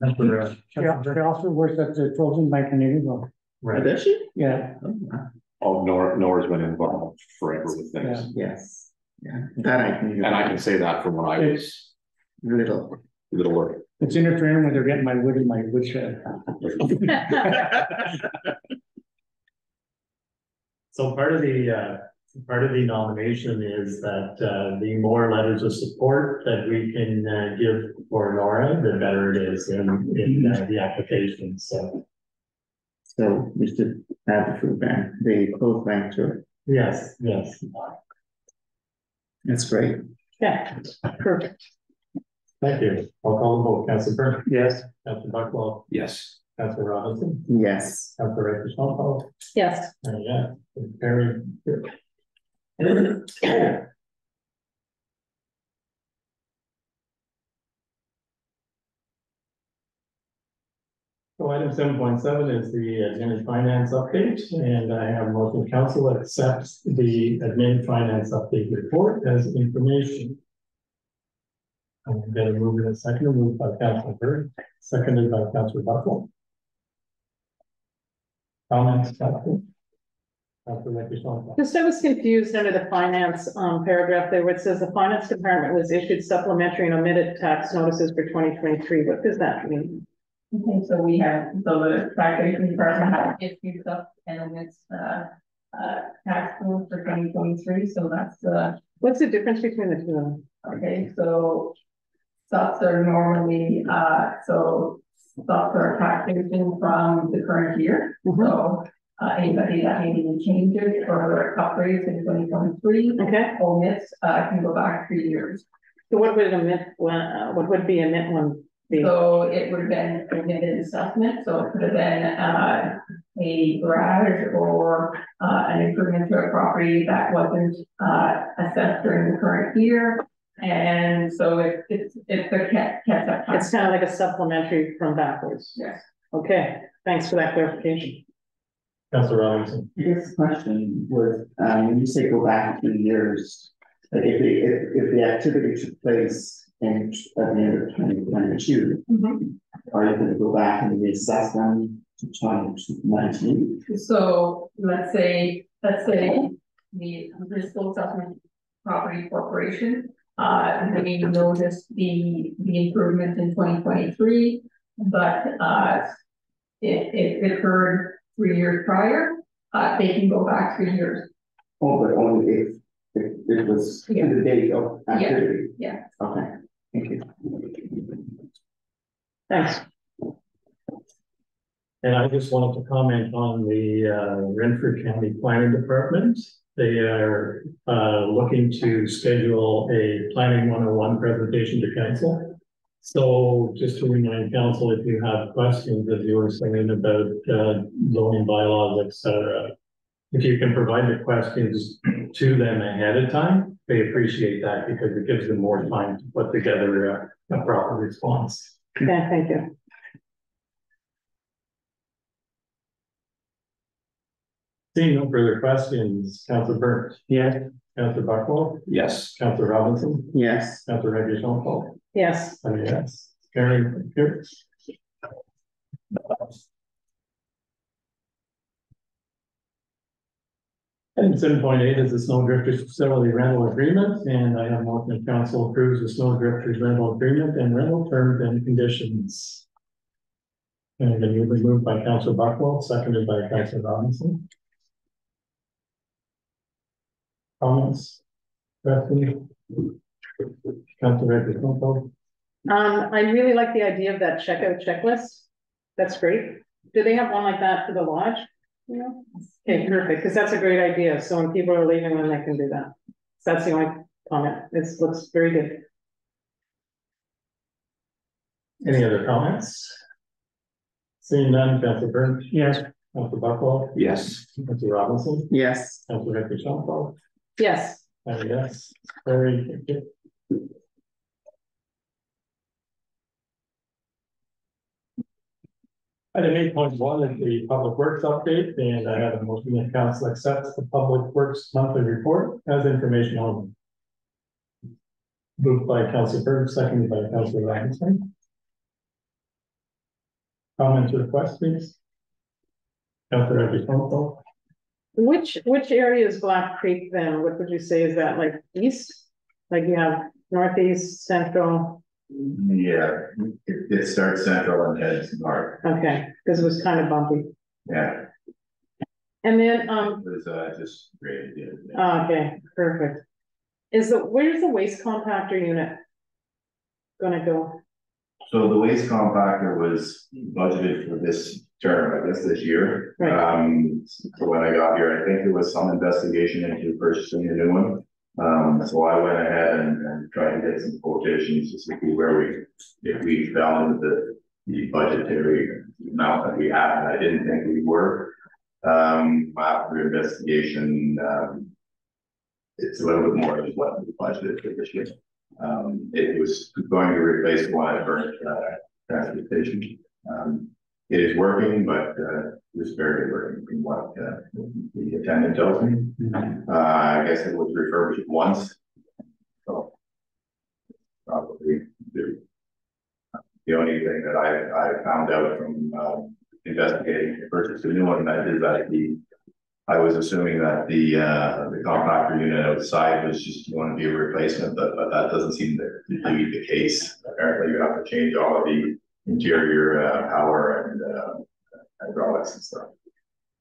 Yeah, she also works at the Trojan Bank in Eagle. Right. Does she? Yeah. Oh, wow. Oh, Nora's been involved forever with things. Yes, yeah, that I can. And I can say that from when I was Little. littler. It's interfering when they're getting my wood in my woodshed. So part of the nomination is that, the more letters of support that we can, give for Nora, the better it is in the application, so. So we should add the food bank, the clothes bank to it. Yes, yes. That's great. Yeah, perfect. Thank you. I'll call the vote. Councilor Burke. Yes. Councilor Buckwell. Yes. Councilor Robinson. Yes. Councilor Reddish-Montal. Yes. And yeah, it's very good. So item 7.7 is the admin finance update, and I have a motion of council accepts the admin finance update report as information. I'm going to move in a second, moved by Councilor Burke, seconded by Councilor Buckwell. Comments, Councilor? Councilor Reddish-Montal. Just I was confused under the finance paragraph there where it says the finance department was issued supplementary and omitted tax notices for 2023. What does that mean? Okay, so we have, so the taxation department has issued up and it's tax bills for 2023, so that's What's the difference between the two of them? okay, so stocks are normally so stocks are taxation from the current year. So anybody that made any changes or upgrades in 2023 Okay. omits can go back 3 years. So what would omit one? What would be omit one be? So it would have been omitted assessment, so it could have been a garage or an improvement to a property that wasn't assessed during the current year. And so it's a catch up. It's kind of like a supplementary from backwards. Yes. Okay, thanks for that clarification. Councilor Robinson. This question was, when you say go back 2 years, like if the activity took place at the end of 2022, are you going to go back and reassess them to 2019? So let's say the Bristol Assessment Property Corporation, they noticed the improvement in 2023, but it occurred 3 years prior, they can go back 3 years. Oh, but only if it was to the date of activity. Yeah. Okay, thank you. Thanks. And I just wanted to comment on the Renfrew County Planning Department. They are looking to schedule a Planning 101 presentation to council. So just to remind council, if you have questions, as you were saying about zoning bylaws, etc., if you can provide the questions to them ahead of time, they appreciate that because it gives them more time to put together a proper response. Yeah, thank you. Seeing no further questions, Councilor Burke. Yes. Councilor Buckwell. Yes. Councilor Robinson. Yes. Councilor Reddish-Montal. Yes. Yes. Carried. Here. And 7.8 is the Snow Drifters Facility Rental Agreement, and I have motion that council approves the Snow Drifters Rental Agreement and rental terms and conditions. And then you'll be moved by Councilor Buckwell, seconded by Councilor Robinson. Comments? Questions? Councilor Reddish-Montal. I really like the idea of that checkout checklist. That's great. Do they have one like that for the lodge? Yeah. Okay, perfect, because that's a great idea. So when people are leaving, then they can do that. So that's the only comment. It looks very good. Any other comments? Seeing none, Councilor Burke. Yes. Councilor Buckwell. Yes. Councilor Robinson. Yes. Councilor Reddish-Montal. Yes. Yes. Very good. Item 8.1 is the Public Works update, and I have a motion that council accepts the Public Works monthly report as information only. Moved by Councilor Burke, seconded by Councilor Robinson. Comments or questions? Councilor Reddish-Montal. which area is Black Creek then? What would you say? Is that like east? Like you have northeast, central? Yeah, it starts central and heads north. Okay, because it was kind of bumpy. Yeah, And then, it was just great. okay, perfect. Where's the waste compactor unit gonna go? So the waste compactor was budgeted for this term, I guess this year. Right. So when I got here, I think there was some investigation into purchasing a new one. So I went ahead and tried to get some quotations to see where if we fell into the budgetary amount that we had, and I didn't think we were. After investigation, it's a little bit more than what we budgeted for this year. It was going to replace one at burnt transportation. It is working, but it's barely working from what the attendant tells me. I guess it was refurbished once, so probably the only thing that I found out from investigating the purchase of a new one that is that I was assuming that the compactor unit outside was just going to be a replacement, but that doesn't seem to be the case. Apparently, you have to change all of the interior power and hydraulics and stuff.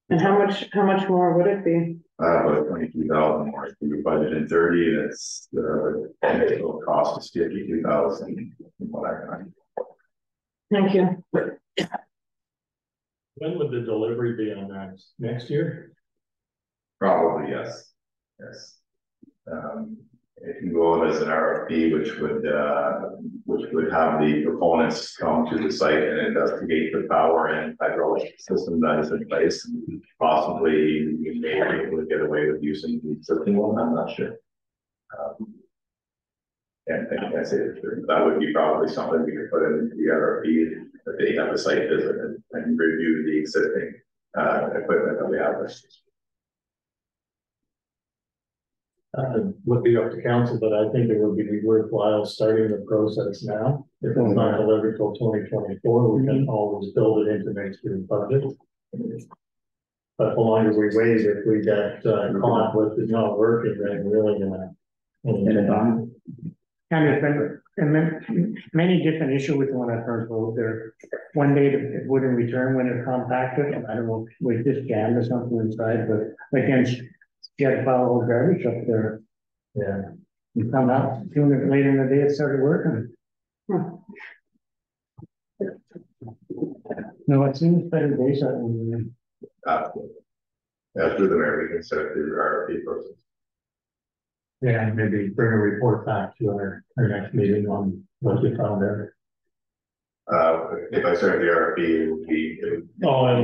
And how much more would it be? About 22,000 more. We budgeted 30, and it's the total cost is 52,000. What I got. Thank you. When would the delivery be on that? Next year? Probably yes. Yes. It can go out as an RFP, which would have the proponents come to the site and investigate the power and hydraulic system that is in place. And possibly we may be able to get away with using the existing one. I'm not sure. And I can't say that would be probably something we could put in the RFP, that they have a site visit and review the existing equipment that we have. Would be up to council, but I think it would be worthwhile starting the process now. If it's not delivered till 2024, we can always build it into next year's budget. But the longer we wait, if we get caught with it not working, then really Get it on. And there's been many different issues with the one I first wrote there. One day it wouldn't return when it's compacted, and I don't know, with this jammed or something inside, but again, you had to file a whole garbage up there. yeah. You come out, doing it later in the day, it started working. No, it seems better days out when Through the mayor, we can start the RFP process. Yeah, and maybe bring a report back to our next meeting on what you found there. If I start the RFP,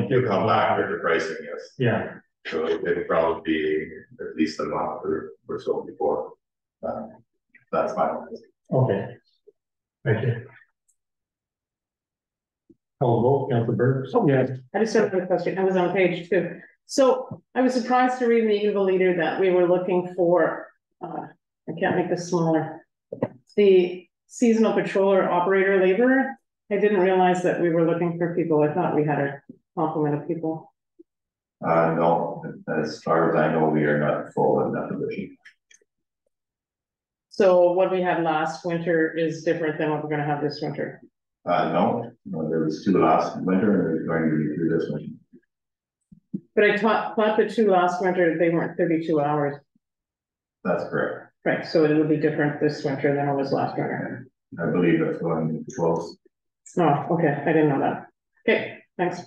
it'll come back with the pricing, yes. Yeah. So it'll probably be at least a month or so before. That's fine. Okay. Thank you. Call vote, Councilor Burks. Yes. I just have a question. I was on page 2. So I was surprised to read in the Eagle Leader that we were looking for, I can't make this smaller, the seasonal patroller operator laborer. I didn't realize that we were looking for people. I thought we had a complement of people. No, as far as I know, we are not full in that position. So what we had last winter is different than what we're gonna have this winter. No, there was 2 last winter, and there's going to be 2 this winter. But I thought the 2 last winter, they weren't 32 hours. That's correct. Right, so it will be different this winter than it was last winter. I believe that's going close. Oh, okay, I didn't know that. Okay, thanks.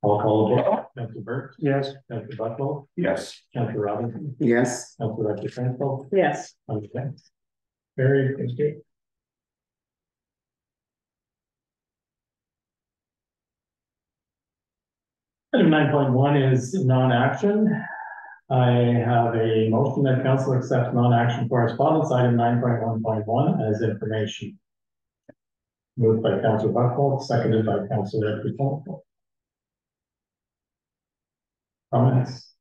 I'll call the vote. Councilor Burks. yes. Councilor Bucklow. Yes. Councilor Robinson. Yes, Councilor Transpo. Yes, Okay. Very good. Item 9.1 is non-action. I have a motion that council accepts non-action correspondence item 9.1.1 as information. Moved by Councilor Bucklow, seconded by Councilor Transpo. Comments?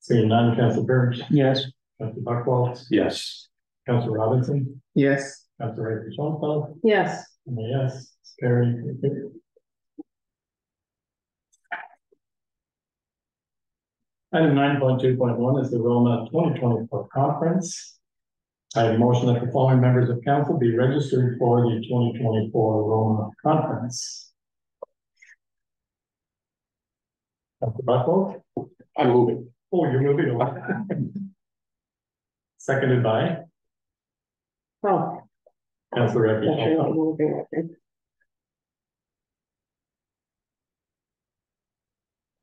Seeing none, Councilor Burns. Yes. Councilor Bucklow. Yes. Councilor Robinson. yes, Councilor Transpo. yes, Yes, carried. Item 9.2.1 is the Roma 2024 conference. I have a motion that the following members of council be registered for the 2024 Roma conference. Dr. Buckle? I'm moving. Oh, you're moving on. Seconded by Oh, Councilor that's Reddy. right, we'll be with it.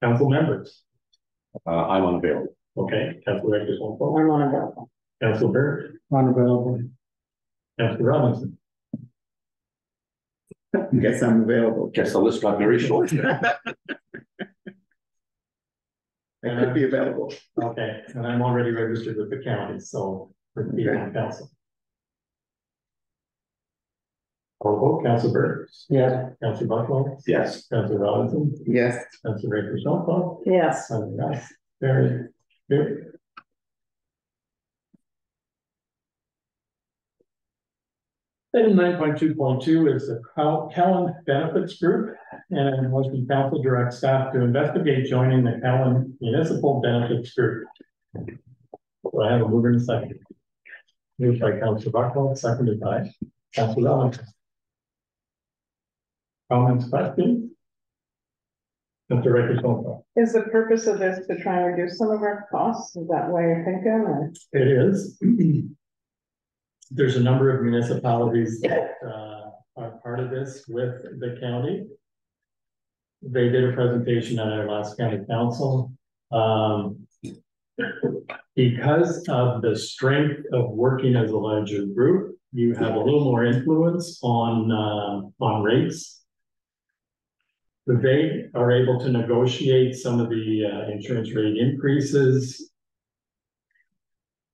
Council members. I'm unavailable. Okay, Councilor Reddy. I'm unavailable. Councilor Bird. Unavailable. Councilor Robinson. Guess I'm available. Guess the list got very short. I could be available. Okay, and I'm already registered with the county, so for the people on council. I'll vote Councilor Bird. Yes. Councilor Buckle. Yes. Councilor Robinson. Yes. Councilor Reddy. Yes, Yes, very good. Item 9.2.2 is the Cowan Benefits Group, and motion council direct staff to investigate joining the Cowan Municipal Benefits Group. Do I have a mover and a second? Moved by Councilor Buckle, seconded by Councilor Robinson. Comments, questions? Councilor Reddy. is the purpose of this to try and reduce some of our costs? Is that why you're thinking, or? It is. There's a number of municipalities that are part of this with the county. They did a presentation at our last county council. Because of the strength of working as a larger group, you have a little more influence on rates. They are able to negotiate some of the insurance rate increases.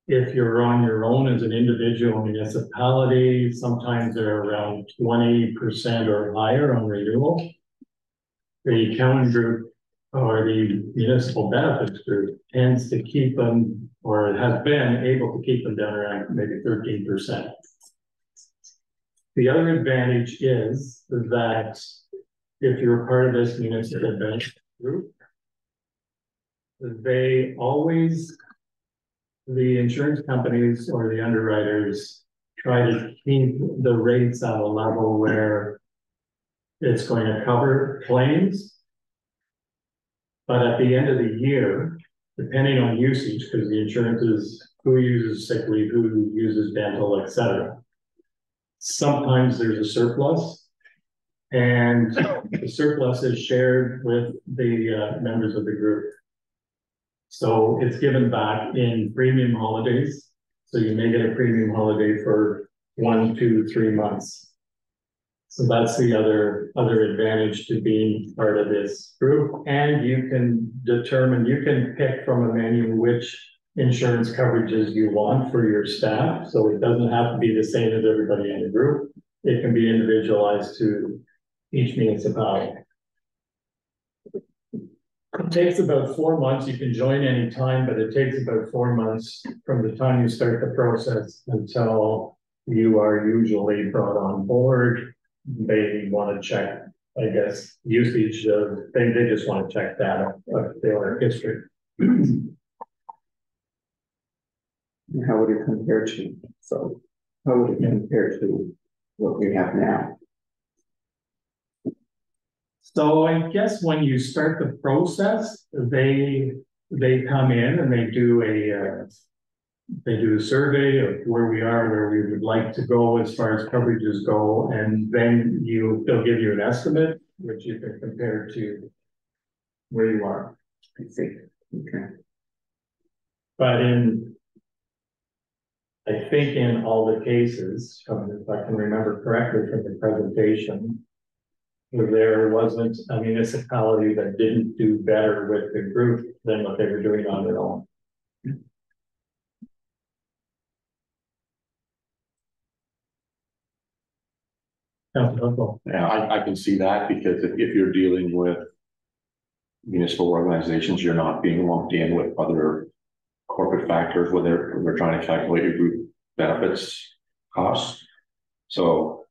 If you're on your own as an individual municipality, sometimes they're around 20% or higher on renewal. The Cowan Group or the Municipal Benefits Group tends to keep them, or has been able to keep them down around maybe 13%. The other advantage is that if you're part of this municipal benefits group, the insurance companies or the underwriters try to keep the rates at a level where it's going to cover claims. But at the end of the year, depending on usage, because the insurance is who uses sick leave, who uses dental, etc. Sometimes there's a surplus, and the surplus is shared with the members of the group. So it's given back in premium holidays. So you may get a premium holiday for 1, 2, 3 months. So that's the other advantage to being part of this group. And you can pick from a menu which insurance coverages you want for your staff. So it doesn't have to be the same as everybody in the group. It can be individualized to each municipality. It takes about 4 months. You can join anytime, but it takes about 4 months from the time you start the process until you are usually brought on board. They want to check, I guess, usage of, they just want to check data of their history. How would it compare to, how would it compare to what we have now? So I guess when you start the process, they come in and they do a survey of where we are, where we would like to go as far as coverages go, and then they'll give you an estimate, which you can compare to where you are. I see. Okay. But I think in all the cases, if I can remember correctly from the presentation, there wasn't a municipality that didn't do better with the group than what they were doing on their own. Yeah, I can see that, because if you're dealing with municipal organizations, you're not being lumped in with other corporate factors where they're trying to calculate your group benefits costs. So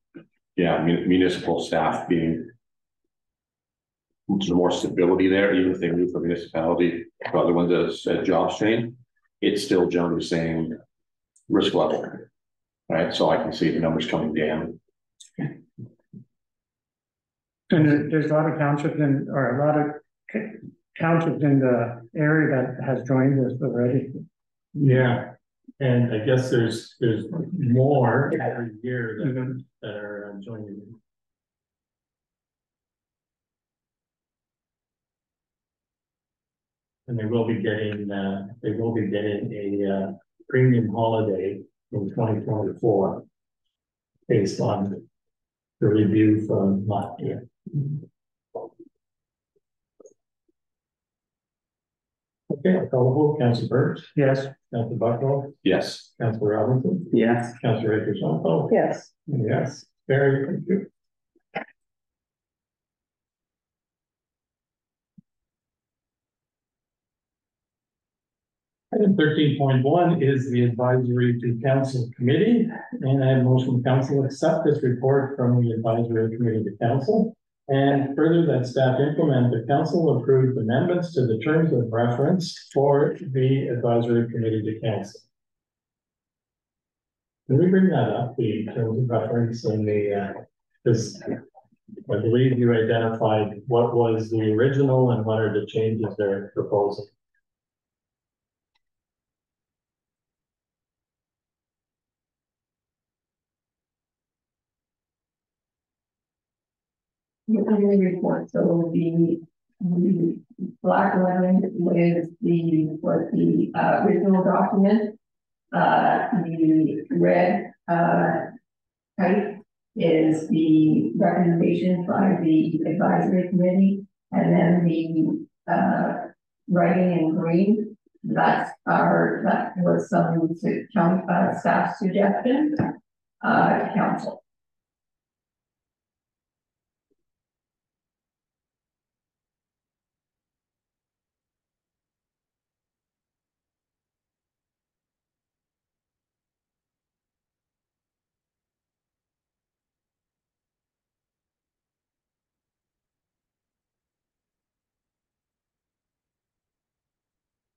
yeah, municipal staff being there's more stability there, even if they move from municipality to other ones as jobs change, it's still generally the same risk level. Right, so I can see the numbers coming down. And there's a lot of townships in, or a lot of townships in the area that has joined us already. Yeah, and I guess there's more every year that are joining. And they will be getting a premium holiday in 2024 based on the review from last year. Okay, I'll call the vote. Councillor Burke. Yes. Councillor Buckle. Yes. Councillor Robinson. Yes. Councillor Richardson. Yes. Yes, very thank you. Item 13.1 is the advisory to council committee, and I have motion council accept this report from the advisory committee to council. And further, that staff implement the council approved amendments to the terms of reference for the advisory committee to council. Can we bring that up, the terms of reference and the, this, I believe you identified what was the original and what are the changes they're proposing. The committee report, so the black line with the original document, the red type is the recommendation by the advisory committee, and then the writing in green, that was some staff suggestion to council.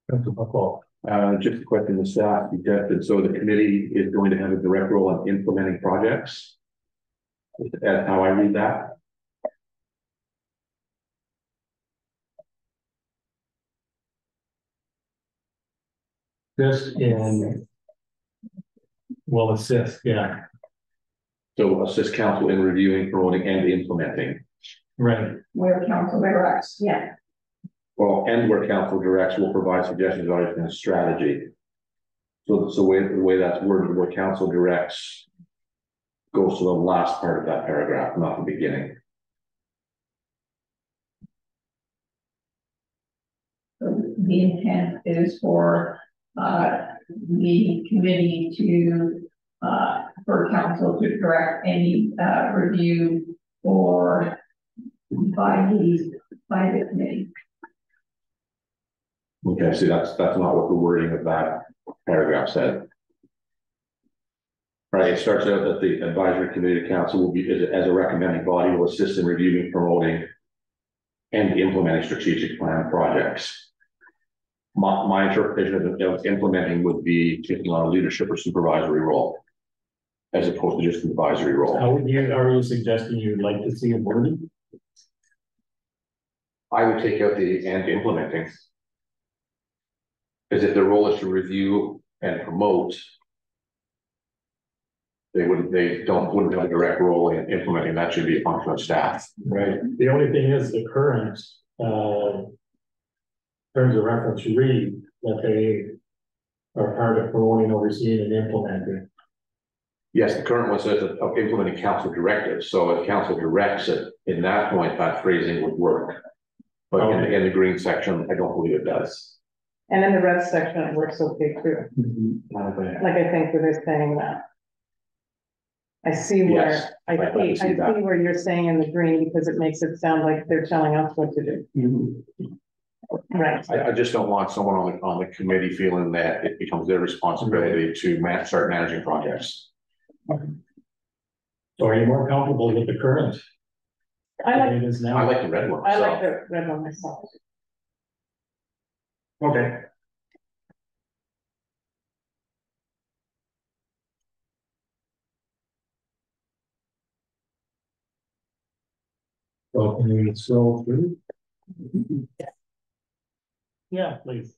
Councillor Buckle. Just a question, the staff suggested, so the committee is going to have a direct role in implementing projects. That's how I read that. This in will assist, yeah. So assist council in reviewing, promoting, and implementing. Right. Where council directs, yeah. Well, and where council directs will provide suggestions on a strategy. So the way that's worded, where council directs goes to the last part of that paragraph, not the beginning. So the intent is for the committee to for council to direct any review or by the committee. Okay, see, that's not what the wording of that paragraph said. Right, it starts out that the advisory committee to council will be, as a recommending body, will assist in reviewing, promoting, and implementing strategic plan projects. My interpretation of implementing would be taking on a leadership or supervisory role, as opposed to just an advisory role. How would you, are you suggesting you'd like to see it worded? I would take out the and implementing. Because if the role is to review and promote, they wouldn't have a direct role in implementing. That should be a function of staff. Right. The only thing is the current terms of reference read that they are part of promoting, overseeing, and implementing. Yes, the current one says of implementing council directives. So if council directs it, in that point, that phrasing would work. But in the green section, I don't believe it does. And in the red section, it works okay too. Like I think that they're saying that. I see where, Yes, I see where you're saying in the green, because it makes it sound like they're telling us what to do. Right. I just don't want someone on the committee feeling that it becomes their responsibility to start managing projects. So are you more comfortable with the current I the like, way it is I now. like the red one. I so- like the red one myself. Okay. So can we scroll through? Yeah, please.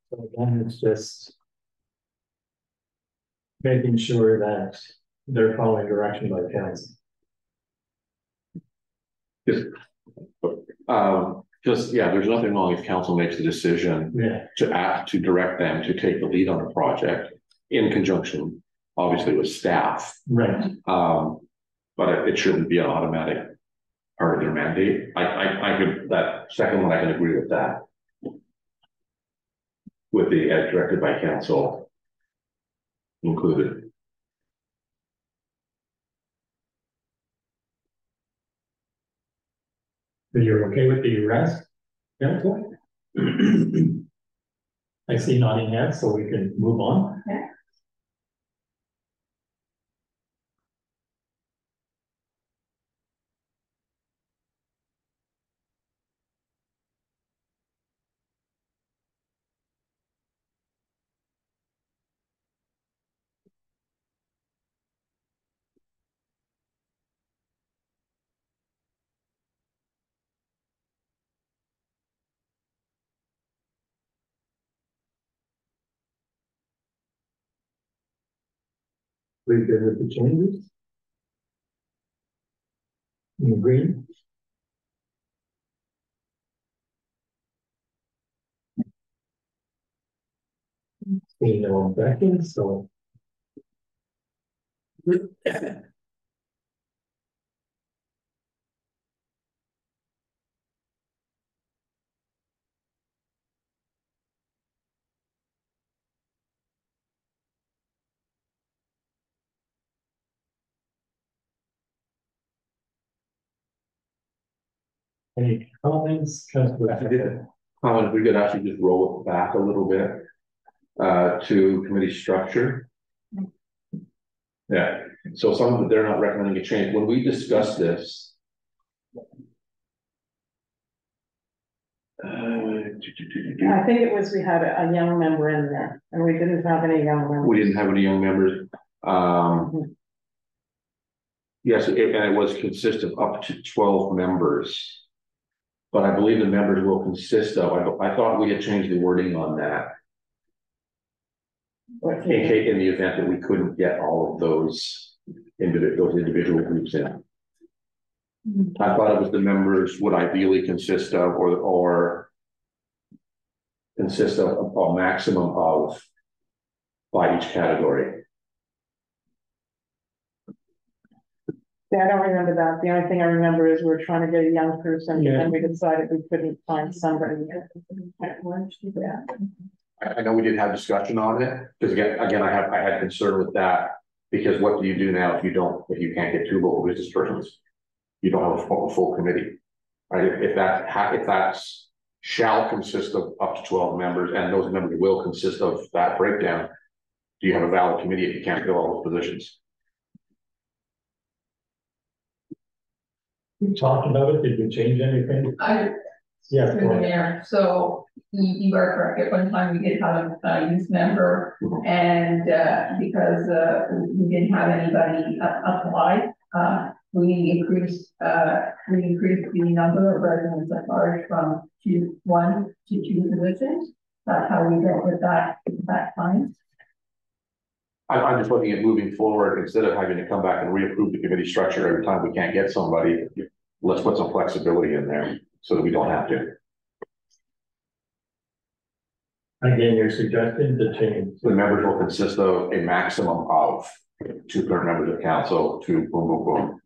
So again, it's just making sure that they're following direction by council. Yeah, there's nothing wrong if council makes the decision Yeah, to direct them to take the lead on the project in conjunction, obviously with staff. right. But it shouldn't be an automatic part of their mandate. I could, that second one, I can agree with that. With the as directed by council included. So you're okay with the rest? Council? I see nodding heads, so we can move on. Yeah. We good with the changes? You agree? Seeing no objections, so. Any comments? Councilor? We could actually just roll it back a little bit to committee structure. Yeah, so some of them, they're not recommending a change. When we discussed this. I think it was, we had a young member in there, and we didn't have any young members. We didn't have any young members. Yes, and it was consist of up to 12 members. But I believe the members will consist of, I thought we had changed the wording on that. In the event that we couldn't get all of those individual groups in. I thought it was the members would ideally consist of, or consist of a maximum of by each category. Yeah, I don't remember that. The only thing I remember is we were trying to get a young person, Yeah. and we decided we couldn't find somebody. I know we did have discussion on it, because again, I had concern with that, because what do you do now if you can't get two local business persons? You don't have a full committee, right? If that's shall consist of up to 12 members, and those members will consist of that breakdown, do you have a valid committee if you can't fill all those positions? We talked about it, did we change anything? Yeah, Through the mayor, so you are correct, at one time we did have a youth member, and because we didn't have anybody apply, we increased the number of residents at large from 1 to 2 positions. That's how we dealt with that at that time. I'm just looking at moving forward, instead of having to come back and reapprove the committee structure every time we can't get somebody, let's put some flexibility in there so that we don't have to. Again, you're suggesting the change. The members will consist of a maximum of 2 current members of council to boom, boom, boom.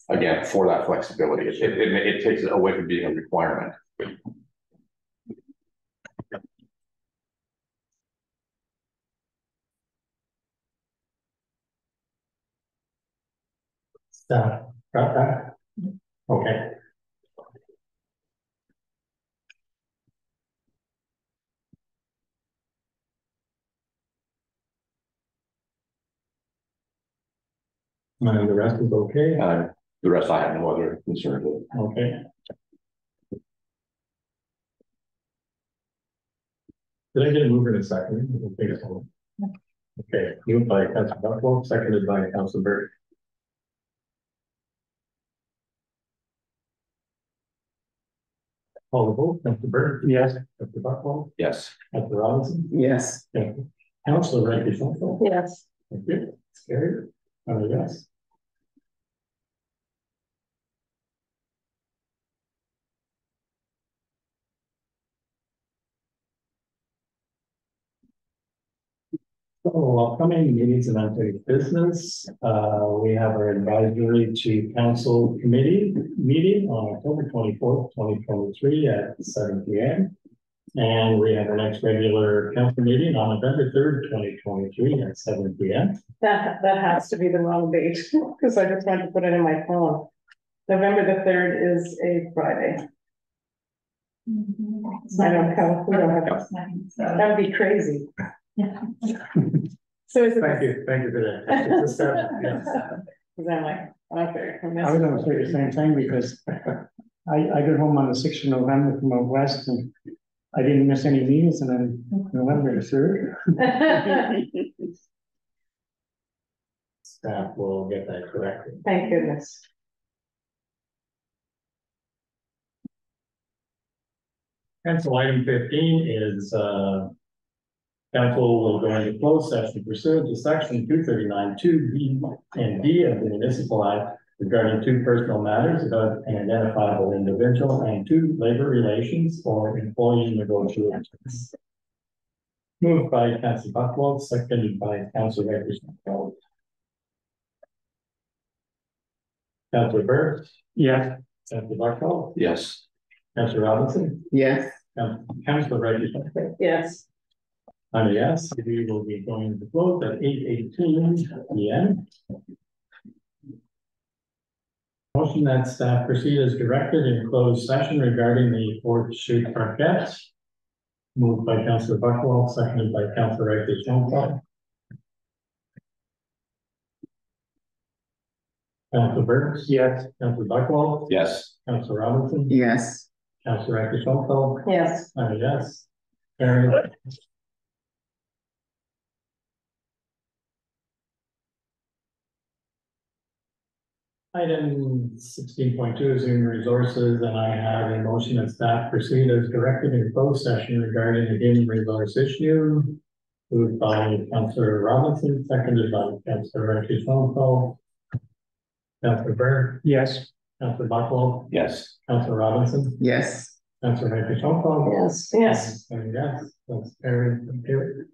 Again, for that flexibility, it takes it away from being a requirement. Staff, got that? Okay. And the rest is okay? The rest I have no other concerns with. Okay. Did I get a mover in a second? I think so. Okay, moved by Councilor Buckle, seconded by Councilor Bird. Call the vote, Councilor Bird. Yes. Councilor Buckle, Yes. Councilor Robinson. Yes, Thank you. Councilor Ray. Yes. Thank you. It's carried. Yes. So upcoming meetings and unfinished business, we have our advisory to council committee meeting on October 24th, 2023 at 7 p.m. And we have our next regular council meeting on November 3rd, 2023 at 7 p.m. That has to be the wrong date, because I just wanted to put it in my phone. November the 3rd is a Friday. I don't have, we don't have, that would be crazy. So is it? Thank you for that. It's a start, yes. Because I'm like, okay. I was gonna say the same thing because I got home on the 6th of November from out west and I didn't miss any meetings and then November the 3rd. Staff will get that corrected. Thank goodness. Council item 15 is, council will go into closed session pursuant to section 239(2)(b) and D of the Municipal Act regarding two personal matters about an identifiable individual and two labor relations or employee negotiations. Moved by Councilor Buckwald, seconded by Councilor Ray. Councilor Burke. Yes. Councilor Buckwald. Yes. Councilor Robinson. yes. Councilor Ray. Yes. Yes, we will be going to close at 8:18 p.m. Motion that staff proceed as directed in closed session regarding the 4th Street Parkette. Moved by Councilor Buckwell, seconded by Councilor Ray. Councilor Burns. Yes. Councilor Buckwell. Yes. Councilor Robinson. Yes. Councilor Ray. Yes. Yes. Carried. Item 16.2 is human resources, and I have a motion that staff proceed as directed in closed session regarding the human resource issue. Moved by Councilor Robinson, seconded by Councilor Ray. Councilor Byrne. Yes. Councilor Buckwell. Yes. Councilor Robinson. Yes. Councilor Ray. Yes. Yes. And yes, that's carried. Thank you.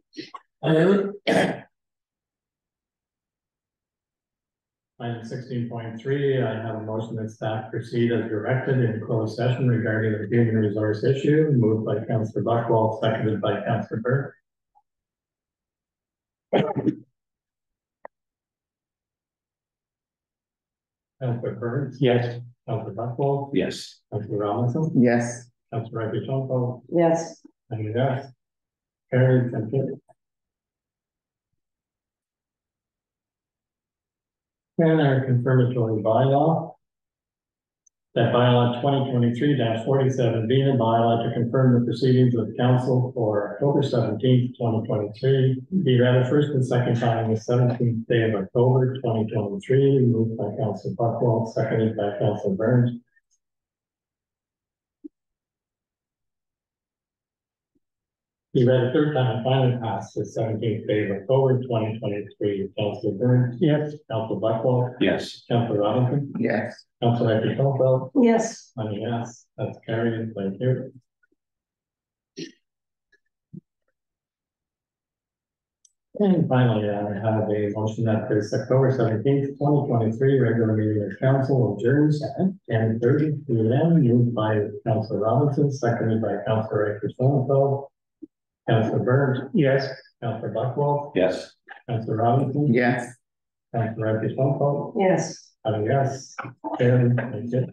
Item 16.3, I have a motion that staff proceed as directed in closed session regarding the human resource issue, moved by Councilor Buckwell, seconded by Councilor Burke. Councilor Burns. Yes. Councilor Buckwell. Yes. Councilor Robinson. Yes. Councilor Ray. Yes. And yes. Carried. Thank you. And our confirmatory bylaw. That bylaw 2023-47 being a bylaw to confirm the proceedings of the council for October 17th, 2023. Be read the first and second time the 17th day of October, 2023, moved by Councilor Buckwell, seconded by Councilor Burns. Be read a third time and finally passed the 17th day of October, 2023. Councilor Burns. Yes. Councilor Buckwell. Yes. Councilor Robinson. Yes. Councilor Ray. Yes. Yes, that's carried. Thank you. And finally, I have a motion that this October 17th, 2023 regular meeting of council adjourns at 10:30 p.m. moved by Councilor Robinson, seconded by Councilor Ray. Councilor Burns. Yes. Councilor Buckwell. Yes. Councilor Robinson. Yes. Councilor Ray. Yes. Yes, Aaron, that's it.